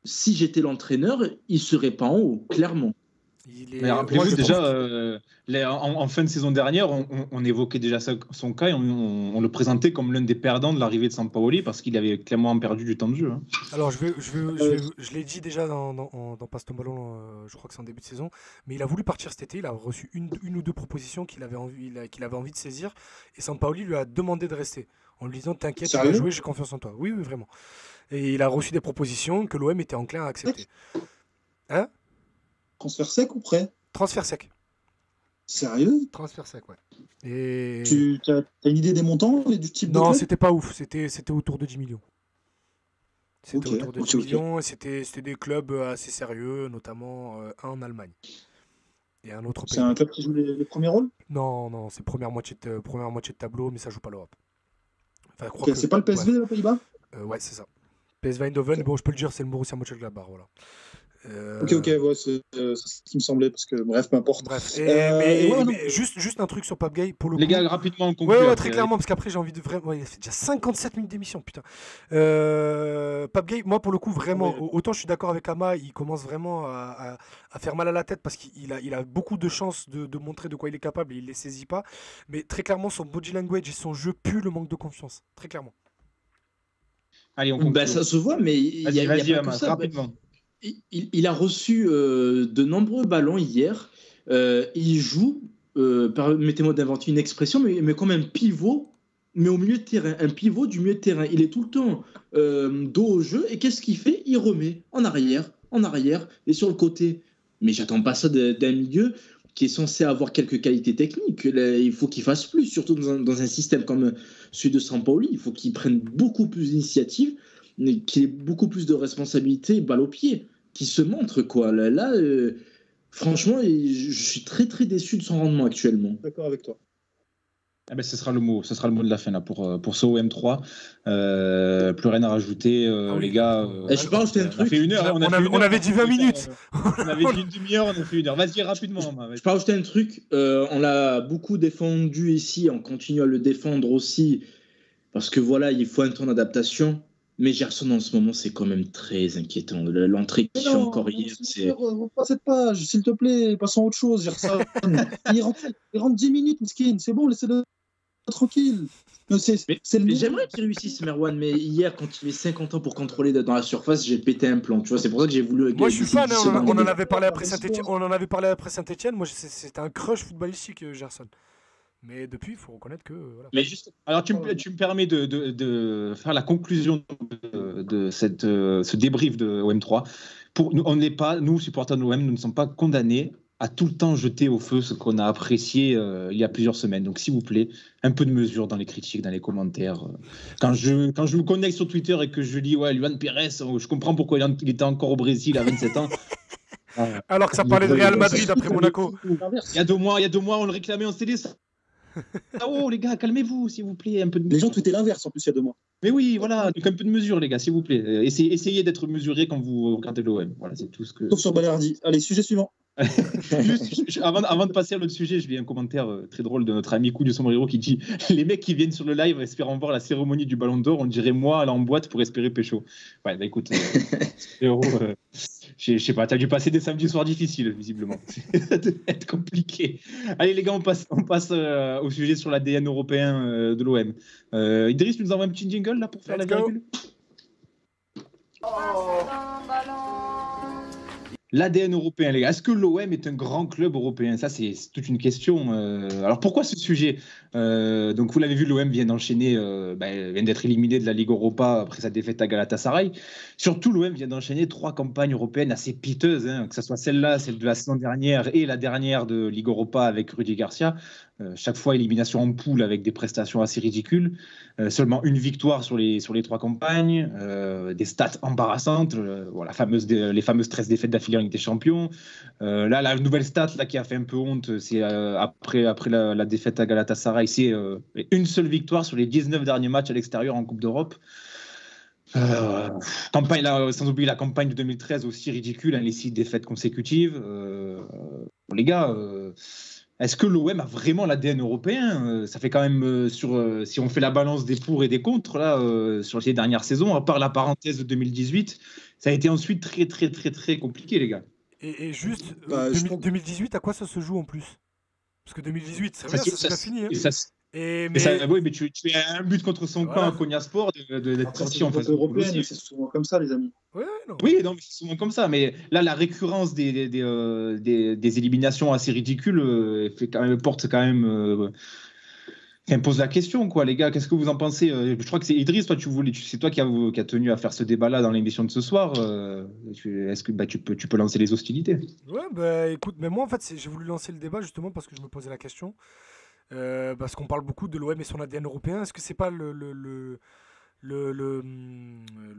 si j'étais l'entraîneur, il serait pas en haut, clairement. Mais rappelez-vous déjà, en fin de saison dernière, on évoquait déjà son cas et on le présentait comme l'un des perdants de l'arrivée de Sampaoli parce qu'il avait clairement perdu du temps de jeu. Hein. Alors je l'ai dit déjà dans Passe ton ballon, je crois que c'est en début de saison, mais il a voulu partir cet été, il a reçu une ou deux propositions qu'il avait envie de saisir et Sampaoli lui a demandé de rester en lui disant t'inquiète, tu vas jouer, j'ai confiance en toi. Oui, vraiment. Et il a reçu des propositions que l'OM était enclin à accepter. Hein ? Transfert sec ou prêt ? Transfert sec. Sérieux ? Transfert sec, ouais. Et... Tu as une idée des montants et du type de Non, club ? c'était pas ouf. C'était autour de 10 millions. C'était autour de 10 millions et c'était des clubs assez sérieux, notamment un en Allemagne. Et un autre pays. C'est un club qui joue les premiers rôles ? Non, c'est première moitié de tableau, mais ça joue pas l'Europe. Enfin, c'est pas le PSV aux Pays-Bas ? Ouais, c'est ça. PSV Eindhoven, bon, je peux le dire, c'est le Borussia Mönchengladbach, voilà. Ok, ouais, c'est ce qui me semblait, parce que bref, peu importe. Bref, mais juste un truc sur Pape Gueye, pour le Les coup. gars, rapidement, on conclut. Ouais, très clairement, parce qu'après, j'ai envie de vraiment. Il fait déjà 57 minutes d'émission, putain. Pape Gueye, moi, pour le coup, vraiment, autant je suis d'accord avec Ama, il commence vraiment à faire mal à la tête parce qu'il a beaucoup de chances de montrer de quoi il est capable et il ne les saisit pas. Mais très clairement, son body language et son jeu puent le manque de confiance. Très clairement. Allez, on conclut. Ça se voit, mais il y a pas que ça. Rapidement. Il a reçu de nombreux ballons hier. Il joue, permettez-moi d'inventer une expression, mais comme un pivot, mais au milieu de terrain. Un pivot du milieu de terrain. Il est tout le temps dos au jeu. Et qu'est-ce qu'il fait ? Il remet en arrière et sur le côté. Mais j'attends pas ça d'un milieu qui est censé avoir quelques qualités techniques. Là, il faut qu'il fasse plus, surtout dans un système comme celui de Sampaoli. Il faut qu'il prenne beaucoup plus d'initiative, qu'il ait beaucoup plus de responsabilités, balle au pied, qui se montre, quoi. Là, franchement, je suis très très déçu de son rendement actuellement. D'accord avec toi. Eh ben, ce sera le mot de la fin là pour ce OM3. Plus rien à rajouter, les gars. Je peux rajouter un truc. On a fait une heure. On avait dit 20 minutes. On avait dit une demi-heure, on a fait une heure. Vas-y, rapidement. Je peux rajouter un truc. On l'a beaucoup défendu ici. On continue à le défendre aussi. Parce que voilà, il faut un temps d'adaptation. Mais Gerson, en ce moment, c'est quand même très inquiétant. L'entrée qu'il fait encore hier, c'est... Pas cette page, s'il te plaît, passons à autre chose, Gerson. il rentre 10 minutes, Miskin, c'est bon, laissez-le tranquille. Mais j'aimerais qu'il réussisse, Merwan, mais hier, quand il met 50 ans pour contrôler dans la surface, j'ai pété un plomb. Tu vois, c'est pour ça que j'ai voulu... Moi, je suis fan, on en avait parlé après Saint-Etienne. Moi, c'était un crush footballistique, Gerson. Mais depuis, il faut reconnaître que... Voilà. Mais juste, alors tu me permets de faire la conclusion de ce débrief de OM3. Nous, supporters de l'OM, nous ne sommes pas condamnés à tout le temps jeter au feu ce qu'on a apprécié il y a plusieurs semaines. Donc, s'il vous plaît, un peu de mesure dans les critiques, dans les commentaires. Quand je me connecte sur Twitter et que je dis « Ouais, Luan Pérez, je comprends pourquoi il était encore au Brésil à 27 ans. » Alors que ça parlait de Real Madrid après Monaco. Il y a 2 mois, on le réclamait, on s'est dit ça. Oh les gars, calmez-vous s'il vous plaît, un peu de mesure. Les gens tweetaient l'inverse en plus il y a 2 mois. Mais oui, voilà, donc un peu de mesure les gars, s'il vous plaît. Essayez d'être mesurés quand vous regardez l'OM. Voilà, c'est tout ce que. Sauf sur Balerdi. Allez, sujet suivant. Juste, avant de passer à l'autre sujet, je lis un commentaire très drôle de notre ami Coup du Sombrero qui dit les mecs qui viennent sur le live espérant voir la cérémonie du Ballon d'Or, on dirait moi aller en boîte pour espérer pécho. Ouais, bah écoute, je sais pas, t'as dû passer des samedis soirs difficiles, visiblement. Ça devait être compliqué. Allez les gars, on passe au sujet sur l'ADN européen de l'OM. Idriss, tu nous envoies un petit jingle là pour faire la virgule. L'ADN européen, les gars. Est-ce que l'OM est un grand club européen? Ça, c'est toute une question. Alors, pourquoi ce sujet? Donc, vous l'avez vu, l'OM vient d'enchaîner, vient d'être éliminé de la Ligue Europa après sa défaite à Galatasaray. Surtout, l'OM vient d'enchaîner 3 campagnes européennes assez piteuses, hein, que ce soit celle-là, celle de la saison dernière et la dernière de Ligue Europa avec Rudy Garcia. Chaque fois, élimination en poule avec des prestations assez ridicules. Seulement une victoire sur les 3 campagnes. Des stats embarrassantes. Les fameuses 13 défaites d'affilée en Ligue des Champions. Là, la nouvelle stat là, qui a fait un peu honte, c'est après la défaite à Galatasaray, c'est une seule victoire sur les 19 derniers matchs à l'extérieur en Coupe d'Europe. Campagne, là, sans oublier la campagne de 2013 aussi ridicule, hein, les 6 défaites consécutives. Les gars, est-ce que l'OM a vraiment l'ADN européen? Ça fait quand même, si on fait la balance des pour et des contre, là, sur les dernières saisons, à part la parenthèse de 2018, ça a été ensuite très, très, très, très compliqué, les gars. Et juste, 2018, à quoi ça se joue en plus? Parce que 2018, c'est vrai, ça pas fini. Hein. Oui, mais tu as un but contre son camp à Konyaspor d'être sorti en phase européenne. C'est souvent comme ça, les amis. Oui, non, mais c'est souvent comme ça. Mais là, la récurrence des éliminations assez ridicules pose la question, quoi, les gars. Qu'est-ce que vous en pensez? Je crois que c'est Idriss, c'est toi qui a tenu à faire ce débat-là dans l'émission de ce soir. Est-ce que tu peux lancer les hostilités? Ouais, écoute, mais moi, en fait, j'ai voulu lancer le débat justement parce que je me posais la question. Parce qu'on parle beaucoup de l'OM et son ADN européen. Est-ce que c'est pas le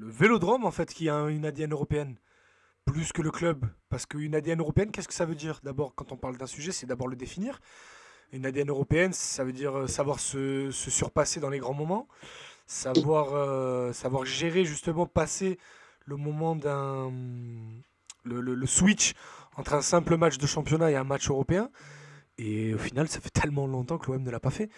Vélodrome en fait qui a une ADN européenne plus que le club? Parce qu'une ADN européenne, qu'est-ce que ça veut dire? D'abord, quand on parle d'un sujet, c'est d'abord le définir. Une ADN européenne, ça veut dire savoir se surpasser dans les grands moments, savoir gérer justement, passer le moment le switch entre un simple match de championnat et un match européen. Et au final, ça fait tellement longtemps que l'OM ne l'a pas fait.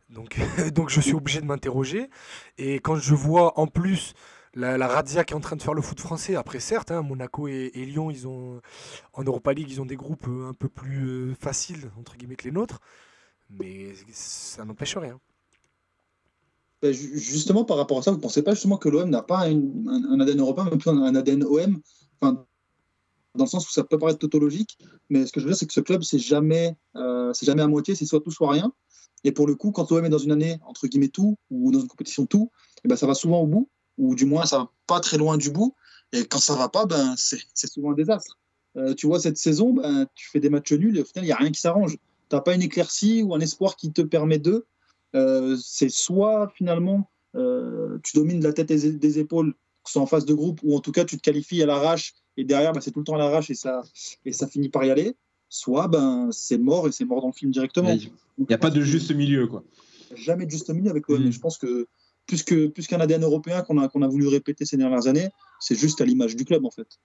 Donc je suis obligé de m'interroger. Et quand je vois en plus la razzia qui est en train de faire le foot français, après certes, hein, Monaco et Lyon, en Europa League, ils ont des groupes un peu plus faciles, entre guillemets, que les nôtres. Mais ça n'empêche rien. Justement, par rapport à ça, vous ne pensez pas justement que l'OM n'a pas un ADN européen, mais plutôt un ADN OM? Dans le sens où ça peut paraître tautologique, mais ce que je veux dire, c'est que ce club, c'est jamais à moitié, c'est soit tout, soit rien. Et pour le coup, quand l'OM est dans une année, entre guillemets, tout, ou dans une compétition tout, et ben, ça va souvent au bout, ou du moins, ça va pas très loin du bout. Et quand ça va pas, c'est souvent un désastre. Tu vois, cette saison, tu fais des matchs nuls et au final, il n'y a rien qui s'arrange. Tu n'as pas une éclaircie ou un espoir qui te permet de. C'est soit, finalement, tu domines de la tête et des épaules, que ce soit en phase de groupe, ou en tout cas, tu te qualifies à l'arrache. Et derrière, c'est tout le temps à l'arrache et ça finit par y aller. Soit c'est mort et c'est mort dans le film directement. Il n'y a pas de juste milieu, quoi. Jamais de juste milieu avec l'OM. Je pense que plus qu'un ADN européen qu'on a voulu répéter ces dernières années, c'est juste à l'image du club, en fait.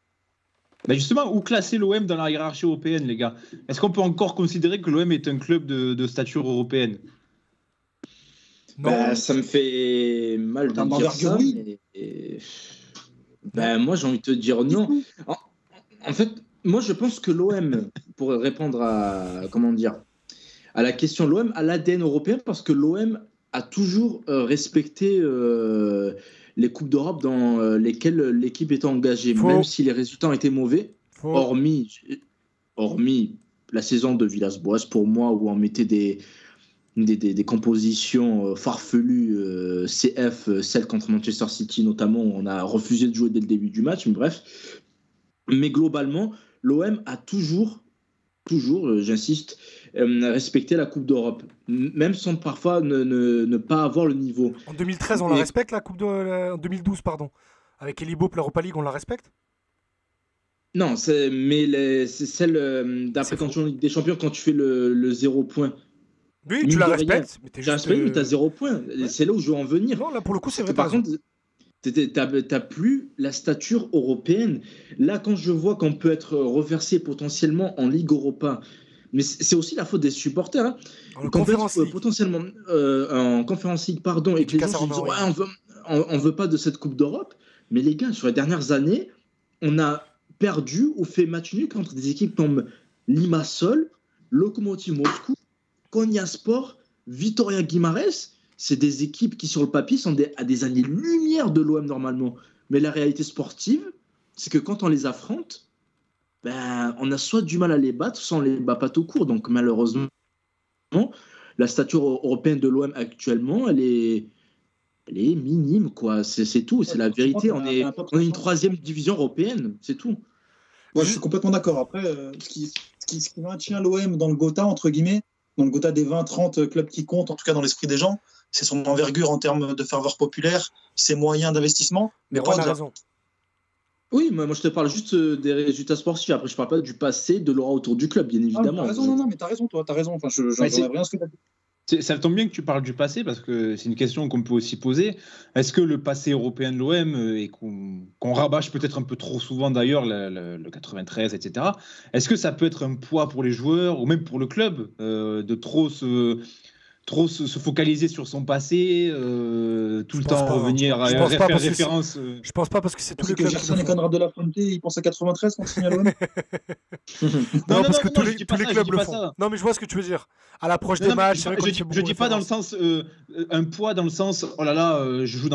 Justement, où classer l'OM dans la hiérarchie européenne, les gars? Est-ce qu'on peut encore considérer que l'OM est un club de stature européenne? Non. Ça me fait mal de dire ça. Moi, j'ai envie de te dire non. En fait, moi, je pense que l'OM, pour répondre à la question, l'OM a l'ADN européen parce que l'OM a toujours respecté les Coupes d'Europe dans lesquelles l'équipe était engagée, même si les résultats ont été mauvais, hormis la saison de Villas-Boas, pour moi, où on mettait des compositions farfelues, CF, celle contre Manchester City notamment, où on a refusé de jouer dès le début du match, mais bref. Mais globalement, l'OM a toujours, j'insiste, respecté la Coupe d'Europe, même sans parfois ne pas avoir le niveau. En 2013, on la respecte, la Coupe en 2012, pardon. Avec Elibop, l'Europa League, on la respecte? Non, c'est celle d'après quand tu es en Ligue des Champions, quand tu fais le 0 point. Oui, tu la respectes, mais tu as 0 point. Ouais. C'est là où je veux en venir. Non, là, pour le coup, c'est vrai. Par contre, T'as plus la stature européenne. Là, quand je vois qu'on peut être reversé potentiellement en Ligue Europa, mais c'est aussi la faute des supporters. Hein. En Qu'on peut Conference être League. potentiellement en Conference League, pardon, et que les gens se disent ouais, on veut pas de cette Coupe d'Europe. Mais les gars, sur les dernières années, on a perdu ou fait match nul contre des équipes comme Limassol, Lokomotiv Moscou, Konyaspor, Vitoria Guimarães. C'est des équipes qui, sur le papier, sont à des années-lumière de l'OM normalement. Mais la réalité sportive, c'est que quand on les affronte, ben, on a soit du mal à les battre, soit on les bat pas tout court. Donc malheureusement, la stature européenne de l'OM actuellement, elle est minime, quoi. C'est tout, c'est la vérité. On est une 3e division européenne, c'est tout. Ouais, je suis complètement d'accord. Après, ce qui maintient l'OM dans le Gotha, entre guillemets, dans le Gotha des 20-30 clubs qui comptent, en tout cas dans l'esprit des gens, c'est son envergure en termes de ferveur populaire, ses moyens d'investissement. Mais Juan a raison. Oui, moi je te parle juste des résultats sportifs. Après, je parle pas du passé, de l'aura autour du club, bien évidemment. T'as raison, non, mais t'as raison, toi, t'as raison. Enfin, j'enlève rien à ce que t'as dit. Ça tombe bien que tu parles du passé parce que c'est une question qu'on peut aussi poser. Est-ce que le passé européen de l'OM, et qu'on rabâche peut-être un peu trop souvent d'ailleurs, le 93, etc., est-ce que ça peut être un poids pour les joueurs ou même pour le club de trop se focaliser sur son passé, tout le temps revenir à faire référence. Je pense pas parce que c'est tous les clubs. Gerson et Conrad de la Fuente, ils pensent à 93 quand ils signent à l'OM. Non, parce que tous les clubs le font. Non, mais je vois ce que tu veux dire. À l'approche des matchs, c'est vrai qu'on y fait beaucoup. Je dis pas dans le sens un poids, dans le sens oh là là, je joue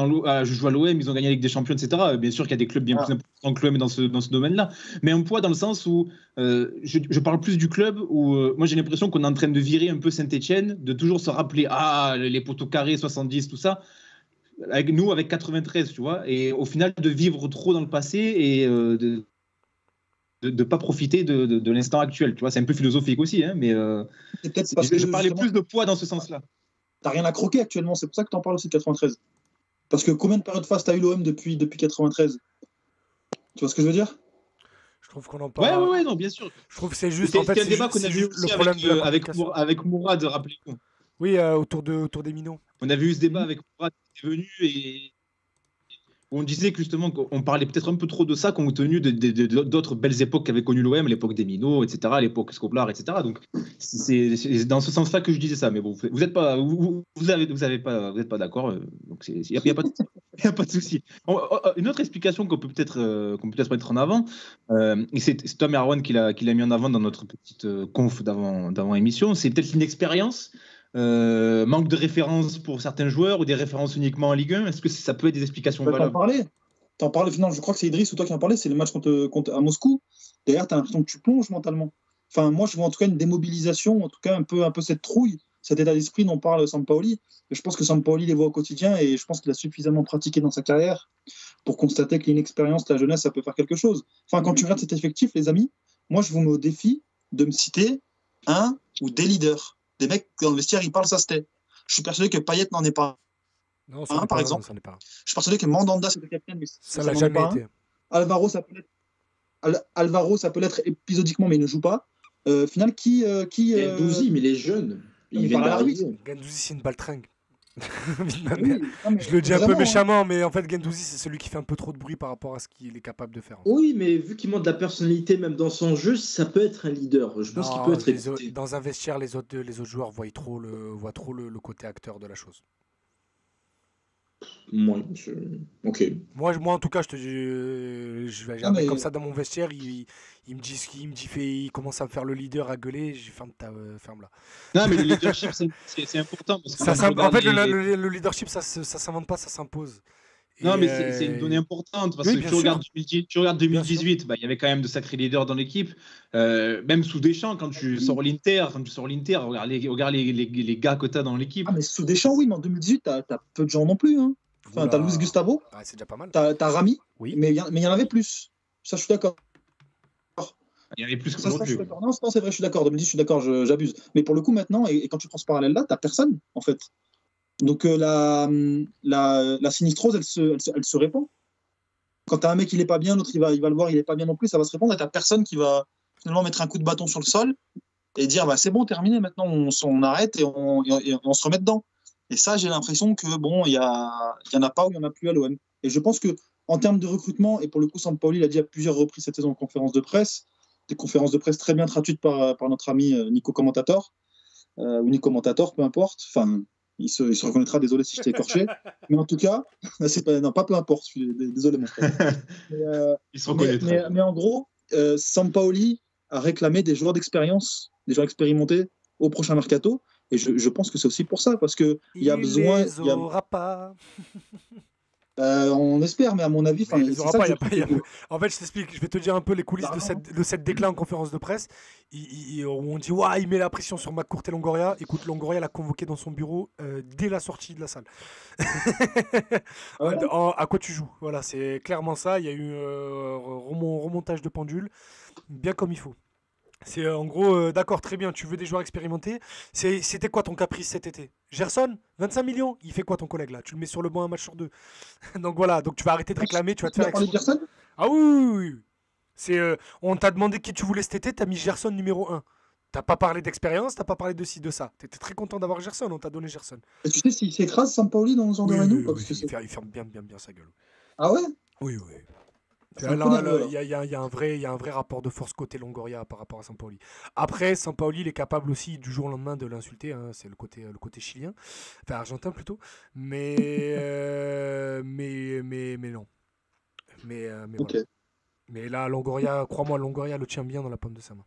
à l'OM, ils ont gagné avec des champions, etc. Bien sûr qu'il y a des clubs bien plus importants que l'OM dans ce domaine-là, mais un poids dans le sens où je parle plus du club où moi j'ai l'impression qu'on est en train de virer un peu Saint-Etienne, de toujours se rappeler les poteaux carrés 70, tout ça. Avec 93, tu vois, et au final de vivre trop dans le passé et de pas profiter de l'instant actuel, tu vois, c'est un peu philosophique aussi, hein, mais peut-être parce que je parlais plus de poids dans ce sens-là. T'as rien à croquer actuellement, c'est pour ça que t'en parles aussi de 93. Parce que combien de périodes face t'as eu l'OM depuis 93? Tu vois ce que je veux dire? Je trouve qu'on en parle. Ouais, non, bien sûr. Je trouve que c'est juste. En fait, c'est un débat qu'on a vu aussi avec Mourad, rappelez-vous. Oui, autour des minots. On avait eu ce débat avec Mourad qui est venu et on disait que justement qu'on parlait peut-être un peu trop de ça compte tenu d'autres belles époques qu'avait connu l'OM, l'époque des minots, etc., l'époque Scoplar, etc. Donc c'est dans ce sens-là que je disais ça. Mais bon, vous n'êtes pas, vous êtes pas d'accord. Donc il n'y a pas de souci. Une autre explication qu'on peut peut-être mettre en avant, et c'est Tom Erwan qui l'a mis en avant dans notre petite conf d'avant émission, c'est peut-être l'inexpérience. Manque de références pour certains joueurs ou des références uniquement en Ligue 1. Est-ce que ça peut être des explications valables? T'en parlais finalement, je crois que c'est Idriss ou toi qui en parlais, c'est le match contre à Moscou. D'ailleurs, t'as l'impression que tu plonges mentalement. Enfin, moi, je vois en tout cas une démobilisation, en tout cas un peu cette trouille, cet état d'esprit dont parle Sampaoli. Je pense que Sampaoli les voit au quotidien et je pense qu'il a suffisamment pratiqué dans sa carrière pour constater que l'inexpérience, la jeunesse, ça peut faire quelque chose. Enfin, quand tu regardes cet effectif, les amis, moi, je vous mets au défi de me citer un ou des leaders. Des mecs dans le vestiaire, ils parlent, ça se tait. Je suis persuadé que Payet n'en est pas un, par exemple. Je suis persuadé que Mandanda, c'est le capitaine, mais ça l'a jamais été. Alvaro, ça peut l'être épisodiquement, mais il ne joue pas. Final, Gendouzi, mais il est jeune. Il vient d'arriver. Gendouzi, c'est une baltringue. Je le dis un peu méchamment, mais en fait, Gendouzi, c'est celui qui fait un peu trop de bruit par rapport à ce qu'il est capable de faire. Oui, mais vu qu'il montre de la personnalité même dans son jeu, ça peut être un leader. Je pense qu'il peut être dans un vestiaire, les autres joueurs voient trop le côté acteur de la chose. Ok. Moi, en tout cas, je te dis, je vais jamais comme ça dans mon vestiaire. Il me dit, il commence à me faire le leader, à gueuler. Je ferme là. Non, mais le leadership, c'est important. Parce que en fait, le leadership, ça s'invente pas, ça s'impose. Non, mais c'est une donnée importante parce que tu regardes 2018, il y avait quand même de sacrés leaders dans l'équipe. Même sous Deschamps, quand tu sors l'Inter, regarde les gars que tu as dans l'équipe. Ah, mais sous Deschamps, oui, mais en 2018, tu as peu de gens non plus. Hein. Enfin, tu as Luis Gustavo, c'est déjà pas mal. Tu as Rami, oui. mais il y en avait plus. Ça, je suis d'accord. Il y avait plus que ça. Non, c'est vrai, je suis d'accord. 2010, je suis d'accord, j'abuse. Mais pour le coup, maintenant, et quand tu prends ce parallèle-là, tu n'as personne, en fait. Donc la sinistrose, elle se répand. Quand tu as un mec qui n'est pas bien, l'autre il va le voir, il n'est pas bien non plus, ça va se répandre et tu n'as personne qui va finalement mettre un coup de bâton sur le sol et dire c'est bon, terminé, maintenant on arrête et on se remet dedans. Et ça, j'ai l'impression que il y en a pas ou il n'y en a plus à l'OM. Et je pense qu'en termes de recrutement, et pour le coup, Sampaoli l'a dit à plusieurs reprises cette saison en conférence de presse, des conférences de presse très bien traduites par notre ami Nico Commentator, ou Nico Commentator, peu importe. Enfin, il se reconnaîtra, désolé si je t'ai écorché. Mais en tout cas, pas peu importe, désolé mon frère. Il se reconnaîtra. Mais en gros, Sampaoli a réclamé des joueurs d'expérience, des joueurs expérimentés au prochain mercato. Et je pense que c'est aussi pour ça, parce qu'il y a besoin. Il les aura pas. On espère, mais à mon avis, il les aura pas, En fait, je t'explique, je vais te dire un peu les coulisses de cette déclin en conférence de presse. Où on dit, ouais, il met la pression sur McCourt et Longoria. Écoute, Longoria l'a convoqué dans son bureau dès la sortie de la salle. À quoi tu joues? Voilà, c'est clairement ça. Il y a eu remontage de pendule, bien comme il faut. C'est en gros, d'accord, très bien, tu veux des joueurs expérimentés. C'était quoi ton caprice cet été? Gerson, 25 millions, il fait quoi ton collègue là? Tu le mets sur le banc un match sur deux. Donc voilà, donc tu vas arrêter de réclamer, tu vas te faire parler de Gerson? Ah oui. On t'a demandé qui tu voulais cet été, t'as mis Gerson numéro 1. T'as pas parlé d'expérience, t'as pas parlé de ci, de ça. T'étais très content d'avoir Gerson, on t'a donné Gerson. Et tu sais s'il s'écrase Sampaoli dans ce genre de réunion? Il ferme bien sa gueule. Ah ouais? Oui. Il y a un vrai rapport de force côté Longoria par rapport à Sampaoli. Après, Sampaoli, il est capable aussi du jour au lendemain de l'insulter. Hein, c'est le côté chilien, enfin argentin plutôt. Mais non. Mais Ok. voilà. Mais là, Longoria, crois-moi, Longoria le tient bien dans la paume de sa main.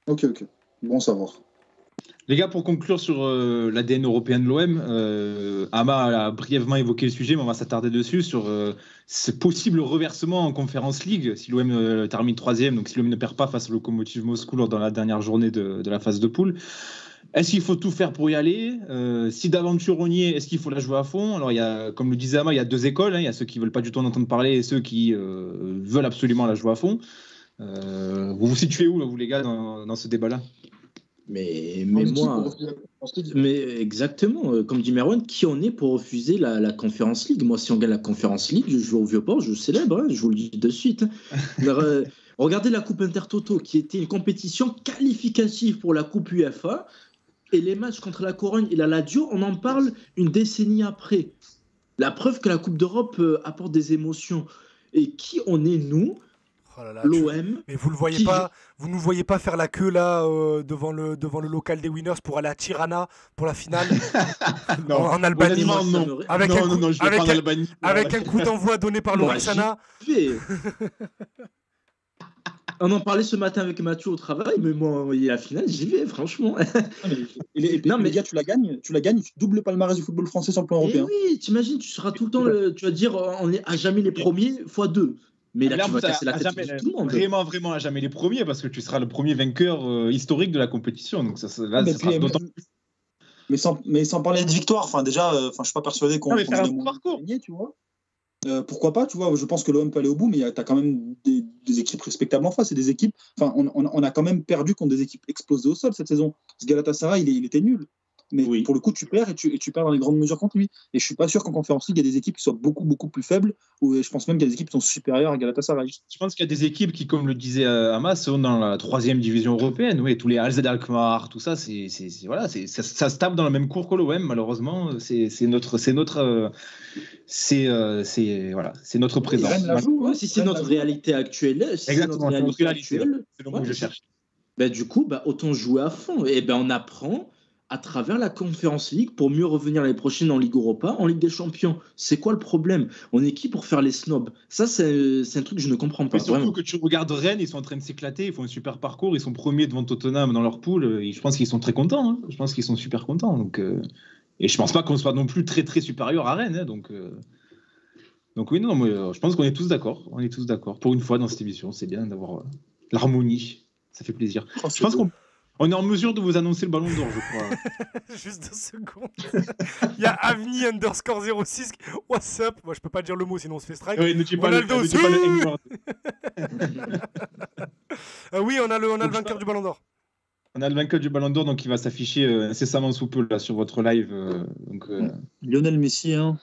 Ok. Bon savoir. Les gars, pour conclure sur l'ADN européen de l'OM, Ama a brièvement évoqué le sujet, mais on va s'attarder dessus, sur ce possible reversement en Conference League, si l'OM termine 3e, donc si l'OM ne perd pas face au Lokomotiv Moscou lors de la dernière journée de la phase de poule. Est-ce qu'il faut tout faire pour y aller? Si d'aventure on y est, est-ce qu'il faut la jouer à fond? Alors, comme le disait Ama, il y a deux écoles, hein. Il y a ceux qui ne veulent pas du tout en entendre parler et ceux qui veulent absolument la jouer à fond. Vous vous situez où, là, vous les gars, dans ce débat-là? Mais exactement, comme dit Merwan, qui on est pour refuser la Conference League? Moi, si on gagne la Conference League, je joue au Vieux-Port, je célèbre, hein, je vous le dis de suite. Alors, regardez la Coupe Intertoto, qui était une compétition qualificative pour la Coupe UEFA, et les matchs contre la Corogne et la Lazio, on en parle une décennie après. La preuve que la Coupe d'Europe apporte des émotions. Et qui on est, nous? Oh là là, l'OM. Mais vous le voyez pas, vous nous voyez pas faire la queue là devant le local des Winners pour aller à Tirana pour la finale en Albanie. Non. Avec un coup d'envoi donné par Lorissana. On en parlait ce matin avec Mathieu au travail, mais moi, la finale, j'y vais, franchement. Les gars, tu la gagnes, tu doubles palmarès du football français sur le plan européen. Oui, t'imagines, tu seras tout le temps, tu vas dire, on est à jamais les premiers x2. Mais là, tu vas casser la tête de tout le monde. Vraiment à jamais les premiers, parce que tu seras le premier vainqueur historique de la compétition. Donc mais sans parler de victoire, déjà, je suis pas persuadé qu'on ait gagné, tu vois. Pourquoi pas, tu vois, je pense que l'OM peut aller au bout, mais tu as quand même des équipes respectables en face. C'est des équipes, on a quand même perdu contre des équipes explosées au sol cette saison. Ce Galatasaray, il était nul. Mais pour le coup, tu perds et tu perds dans les grandes mesures contre lui. Et je suis pas sûr qu'en Conference League, il y a des équipes qui soient beaucoup, beaucoup plus faibles. Et je pense même qu'il y a des équipes qui sont supérieures à Galatasaray. Je pense qu'il y a des équipes qui, comme le disait Ama, sont dans la 3e division européenne. Oui, tous les AZ Alkmaar, tout ça, ça se tape dans la même cour que l'OM. Malheureusement, c'est notre présent. Si c'est notre réalité actuelle, exactement, c'est notre réalité. C'est le mot que je cherche. Du coup, autant jouer à fond. Et on apprend à travers la Conference League pour mieux revenir l'année prochaine en Ligue Europa, en Ligue des Champions. C'est quoi le problème? On est qui pour faire les snobs? Ça, c'est un truc que je ne comprends pas. Mais surtout vraiment. Que tu regardes Rennes, ils sont en train de s'éclater, ils font un super parcours, ils sont premiers devant Tottenham dans leur poule. Je pense qu'ils sont très contents. Hein. Je pense qu'ils sont super contents. Et je pense pas qu'on soit non plus très très supérieur à Rennes. Hein. Donc oui, non, je pense qu'on est tous d'accord. On est tous d'accord. Pour une fois dans cette émission, c'est bien d'avoir l'harmonie. Ça fait plaisir. Je pense qu'on est en mesure de vous annoncer le ballon d'or, je crois. Juste 2 secondes. Il y a Avni _06. What's up? Moi, je peux pas dire le mot, sinon on se fait strike. Oui, ne dis pas le oui, on a le vainqueur du ballon d'or. On a le vainqueur du ballon d'or, donc il va s'afficher incessamment sous peu là, sur votre live. Lionel Messi, hein.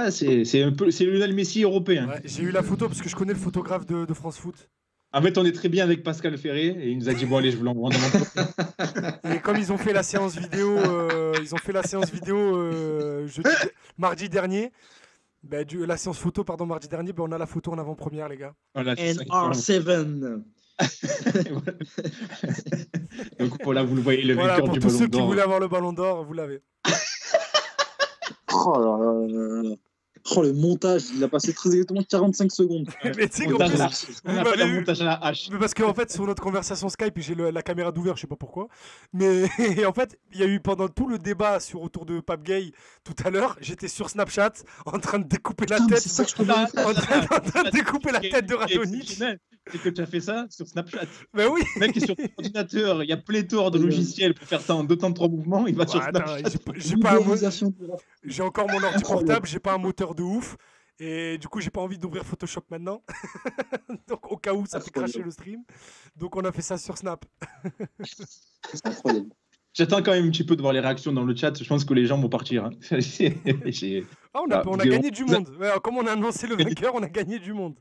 C'est Lionel Messi européen. Ouais, j'ai eu la photo parce que je connais le photographe de France Foot. En fait, on est très bien avec Pascal Ferré et il nous a dit bon allez, je vous l'envoie dans mon profil. Et comme ils ont fait la séance vidéo, mardi dernier. La séance photo, pardon, mardi dernier, on a la photo en avant-première, les gars. Voilà, c'est ça qu'il faut. NR7. Donc voilà, vous le voyez, le Voilà, vainqueur pour du tous Ballon ceux qui d'Or. voulaient avoir le ballon d'or, vous l'avez. Oh là là là là. Oh, le montage, il a passé très exactement 45 secondes. Mais tu sais qu'en Montage plus, à la- vous on appelle m'avez un eu- montage à la hache. mais parce qu'en fait, sur notre conversation Skype, j'ai la caméra d'ouvert, je sais pas pourquoi. Mais et en fait, il y a eu pendant tout le débat autour de Pape Gay tout à l'heure, j'étais sur Snapchat en train de découper la Putain, mais tête. c'est ça que je trouvais. En train de découper la tête de Radonjic. C'est que tu as fait ça sur Snapchat. Mais oui. Le mec est sur ton ordinateur, il y a pléthore de logiciels pour faire ça en 2 temps de 3 mouvements, il va sur Ouais, Snapchat. attends, j'ai pas un mo- L'ubérisation de la- j'ai encore mon ordi portable, j'ai pas un moteur de ouf. Et du coup, j'ai pas envie d'ouvrir Photoshop maintenant. Donc, au cas où ça fait cracher le stream. Donc, on a fait ça sur Snap. C'est incroyable. J'attends quand même un petit peu de voir les réactions dans le chat, je pense que les gens vont partir. Hein. Ah, on Ah, a vidéo. gagné du monde. Ouais, comme on a annoncé le vainqueur, on a gagné du monde.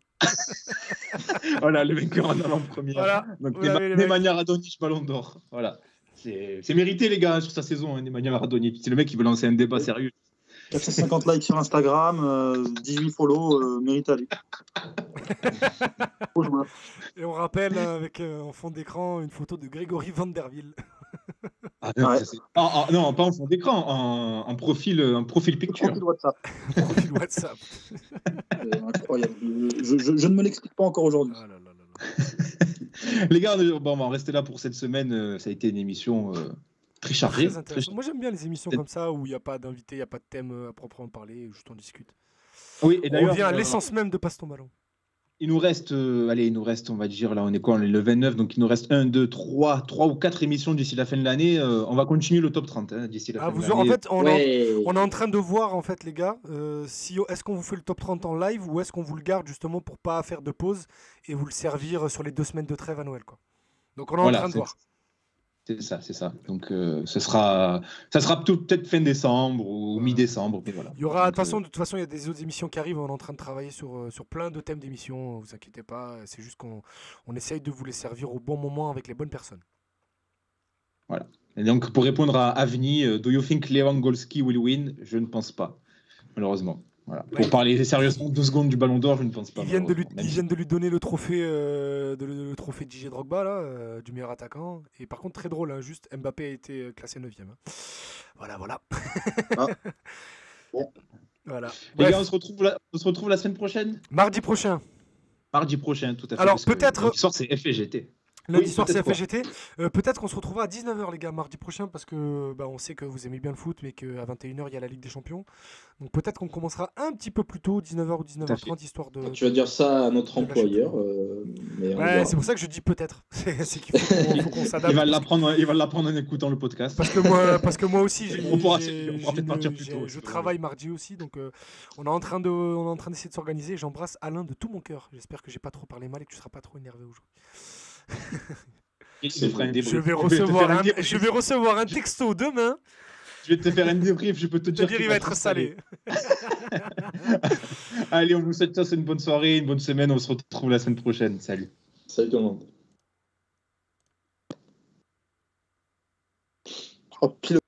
Voilà, le vainqueur en allant en première. Voilà. Donc Vous l'avez, les mecs. Nemanja Radonjic, Ballon d'Or. Voilà. C'est mérité, les gars, sur sa saison, hein, Nemanja Radonjic. C'est le mec qui veut lancer un débat sérieux. 450 likes sur Instagram, 18 follow, mérite à lui. Beau joueur. Et on rappelle avec en fond d'écran une photo de Grégory Vanderville. Ah, non, Ouais. ça, non, pas en fond d'écran, en profil picture. Profil WhatsApp. Profil WhatsApp. Incroyable. Je ne me l'explique pas encore aujourd'hui. Ah là là là là. Les gars, bon, on va rester là pour cette semaine. Ça a été une émission très chargée. Très intéressant. Moi, j'aime bien les émissions comme ça où il n'y a pas d'invité, il n'y a pas de thème à proprement parler, juste on discute. Oui, et On d'ailleurs, revient à l'essence même de Passe ton ballon. il nous reste, on va dire, là, on est quoi? On est le 29, donc il nous reste 1, 2, 3 ou 4 émissions d'ici la fin de l'année. On va continuer le top 30 hein, d'ici la fin de l'année. En fait, on Ouais. est en train de voir, en fait, les gars, est-ce qu'on vous fait le top 30 en live ou est-ce qu'on vous le garde justement pour pas faire de pause et vous le servir sur les 2 semaines de trêve à Noël, quoi. Donc on est Voilà, en train de c'est- voir. C'est ça. Donc, ça sera peut-être fin décembre ou mi-décembre. Mais voilà. Il y aura, de Donc, toute façon, il y a des autres émissions qui arrivent. On est en train de travailler sur plein de thèmes d'émissions. Vous inquiétez pas. C'est juste qu'on essaye de vous les servir au bon moment avec les bonnes personnes. Et donc, pour répondre à Avni, do you think Lewandowski will win? Je ne pense pas, malheureusement. Voilà. Pour Ouais. parler sérieusement 2 secondes du Ballon d'Or, je ne pense pas. Ils viennent malheureusement. de lui donner le trophée, le trophée DJ Drogba, là, du meilleur attaquant. Et par contre, très drôle, hein, juste Mbappé a été classé 9e. Hein. Voilà. Ah. Bon. Voilà. Les Bref, gars, on se retrouve la semaine prochaine. mardi prochain. Mardi prochain, tout à fait. Alors, parce que peut-être- lundi soir, c'est FGT. Lundi Oui, soir, c'est peut-être quoi. FGT. Peut-être qu'on se retrouvera à 19h, les gars, mardi prochain, parce que on sait que vous aimez bien le foot, mais qu'à 21h, il y a la Ligue des Champions. Donc peut-être qu'on commencera un petit peu plus tôt, 19h ou 19h30, histoire de. Tu vas dire ça à notre de lâcher employeur. Mais on Ouais, verra. c'est pour ça que je dis peut-être. C'est qu'il faut qu'on s'adapte. Il va l'apprendre en écoutant le podcast. Parce que moi aussi, On pourra peut-être partir plus tôt, je c'est travaille mardi aussi, donc on est en train d'essayer de s'organiser. J'embrasse Alain de tout mon cœur. J'espère que j'ai pas trop parlé mal et que tu seras pas trop énervé aujourd'hui. Il te fera un débrief. Je vais te faire recevoir un texto demain. Je vais te faire un débrief, je peux te Te dire dire qu'il il va être salé. Allez, on vous souhaite ça, c'est une bonne soirée, une bonne semaine. On se retrouve la semaine prochaine. Salut. Salut tout le monde. Oh, pile